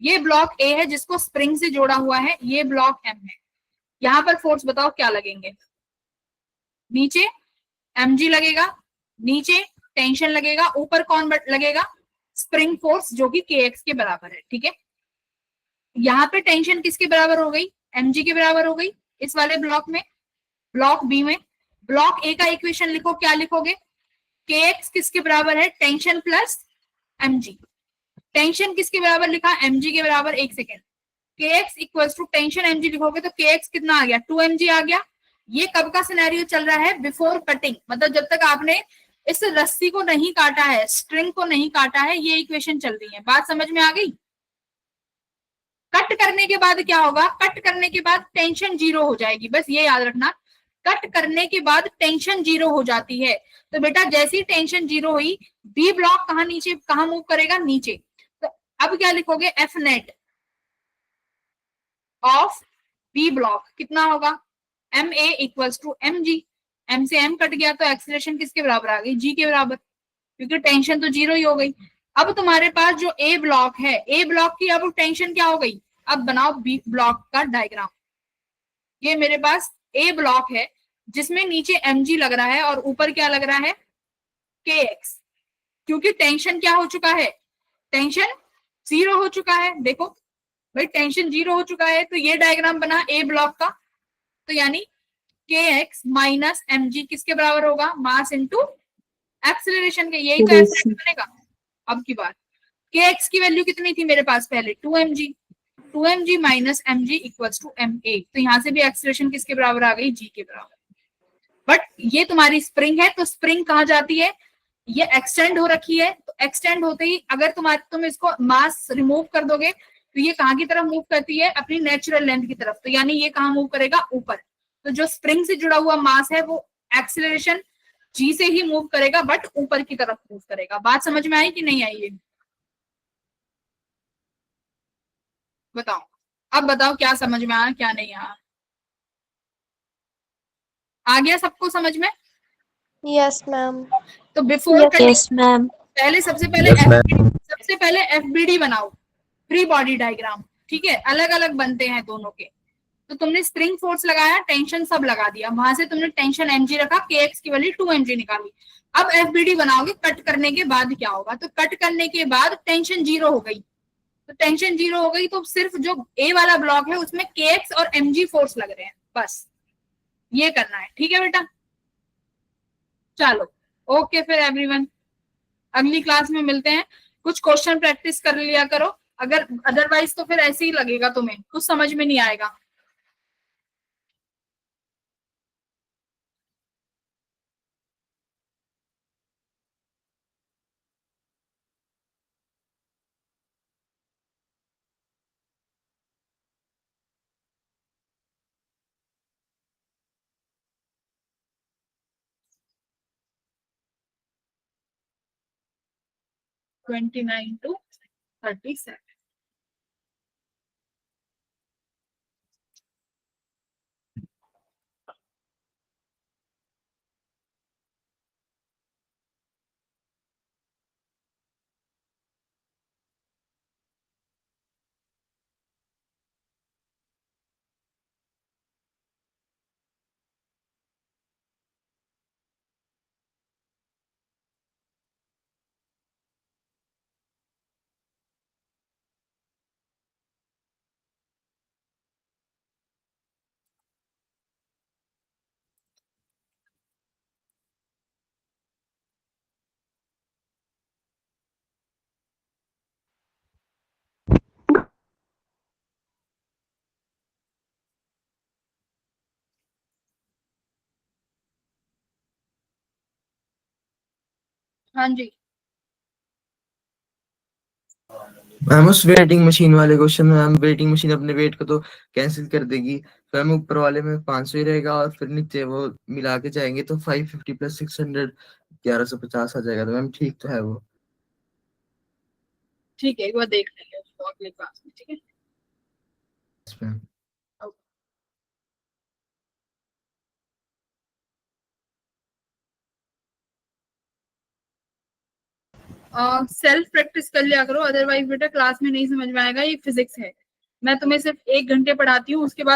ये ब्लॉक ए है जिसको स्प्रिंग से जोड़ा हुआ है, ये ब्लॉक एम है। यहाँ पर फोर्स बताओ क्या लगेंगे? नीचे mg लगेगा, नीचे टेंशन लगेगा, ऊपर कौन लगेगा? स्प्रिंग फोर्स जो कि kx के बराबर है, ठीक है। यहाँ पे टेंशन किसके बराबर हो गई? mg के बराबर हो गई इस वाले ब्लॉक में। ब्लॉक बी में ब्लॉक ए का इक्वेशन लिखो, क्या लिखोगे? kx किसके बराबर है? Tension plus mg। टेंशन किसके बराबर लिखा? mg के बराबर। एक second, kx equals to tension mg लिखोगे तो kx कितना आ गया? 2mg आ गया। ये कब का सिनेरियो चल रहा है? बिफोर कटिंग, मतलब जब तक आपने इस रस्सी को नहीं काटा है, स्ट्रिंग को नहीं काटा है, ये इक्वेशन चल रही है। बात समझ में आ गई? कट करने के बाद क्या होगा? कट करने के बाद टेंशन 0 हो जाएगी, बस ये याद रखना। कट करने के बाद टेंशन 0 हो जाती है। तो बेटा जैसी टेंशन 0 हुई, बी ब्लॉक कहाँ नीचे, कहाँ मूव करेगा? नीचे। तो अब क्या लिखोगे? F net of B block कितना होगा? M A equals to M G. M से एम कट गया तो एक्सीलरेशन किसके बराबर आ गई? जी के बराबर, क्योंकि टेंशन तो 0 ही हो गई। अब तुम्हारे पास जो ए ब्लॉक है, ए ब्लॉक की अब टेंशन क्या हो गई? अब बनाओ बी ब्लॉक का डायग्राम। ये मेरे पास ए ब्लॉक है जिसमें नीचे mg लग रहा है और ऊपर क्या लग रहा है? kx। क्योंकि टेंशन क्या हो चुका है? टेंशन 0 हो चुका है। देखो भाई टेंशन 0 हो चुका है, तो ये डायग्राम बना ए ब्लॉक का। तो यानी kx माइनस mg किसके बराबर होगा? मास इंटू एक्सीलरेशन के। यही तो एक्सीलरेशन बनेगा। अब की बात, kx की वैल्यू कितनी थी मेरे पास पहले? 2mg। 2mg minus mg equals to ma। तो यहाँ से भी एक्सेलरेशन किसके बराबर आ गई, g के बराबर। बट ये तुम्हारी स्प्रिंग है, तो स्प्रिंग कहाँ जाती है, ये एक्सटेंड हो रखी है, तो एक्सटेंड होते ही अगर तुम इसको मास रिमूव कर दोगे तो ये कहाँ की तरफ मूव करती है, अपनी नेचुरल लेंथ की तरफ। तो यानी ये कहाँ मूव करेगा, ऊपर। तो जो स्प्रिंग से जुड़ा हुआ मास है वो एक्सेलरेशन जी से ही मूव करेगा, बट ऊपर की तरफ मूव करेगा। बात समझ में आई कि नहीं आई है, बताओ। अब बताओ क्या समझ में आया क्या नहीं आया, आ गया सबको समझ में? Yes ma'am. तो बिफोर यस मैम। पहले सबसे पहले एफबीडी बनाओ, फ्री बॉडी डायग्राम, ठीक है। अलग अलग बनते हैं दोनों के। तो तुमने स्प्रिंग फोर्स लगाया, टेंशन सब लगा दिया, वहां से तुमने टेंशन mg रखा, kx की वैल्यू 2mg निकाली। अब एफबीडी बनाओगे, कट करने के बाद क्या होगा, तो कट करने के बाद टेंशन जीरो हो गई। तो टेंशन जीरो हो गई तो सिर्फ जो ए वाला ब्लॉक है उसमें kx और mg फोर्स लग रहे हैं, बस ये करना है, ठीक है बेटा। चलो ओके फिर एवरीवन, अगली क्लास में मिलते हैं। कुछ क्वेश्चन प्रैक्टिस कर लिया करो, अगर अदरवाइज तो फिर ऐसे ही लगेगा, तुम्हें कुछ समझ में नहीं आएगा। Twenty 29 to 37। हाँ जी, मैम उस वेटिंग मशीन वाले क्वेश्चन में मैम वेटिंग मशीन अपने वेट को तो कैंसिल कर देगी, तो मैम ऊपर वाले में 500 ही रहेगा और फिर नीचे वो मिला के जाएंगे तो 550 प्लस 600 1150 आ जाएगा। तो मैम ठीक तो है वो। ठीक है, एक बार देख लेंगे उसको अगली क्लास में, ठीक है। Yes, ma'am. सेल्फ प्रैक्टिस कर लिया करो, अदरवाइज बेटा क्लास में नहीं समझ में आएगा। ये फिजिक्स है, मैं तुम्हें सिर्फ 1 घंटे पढ़ाती हूँ, उसके बाद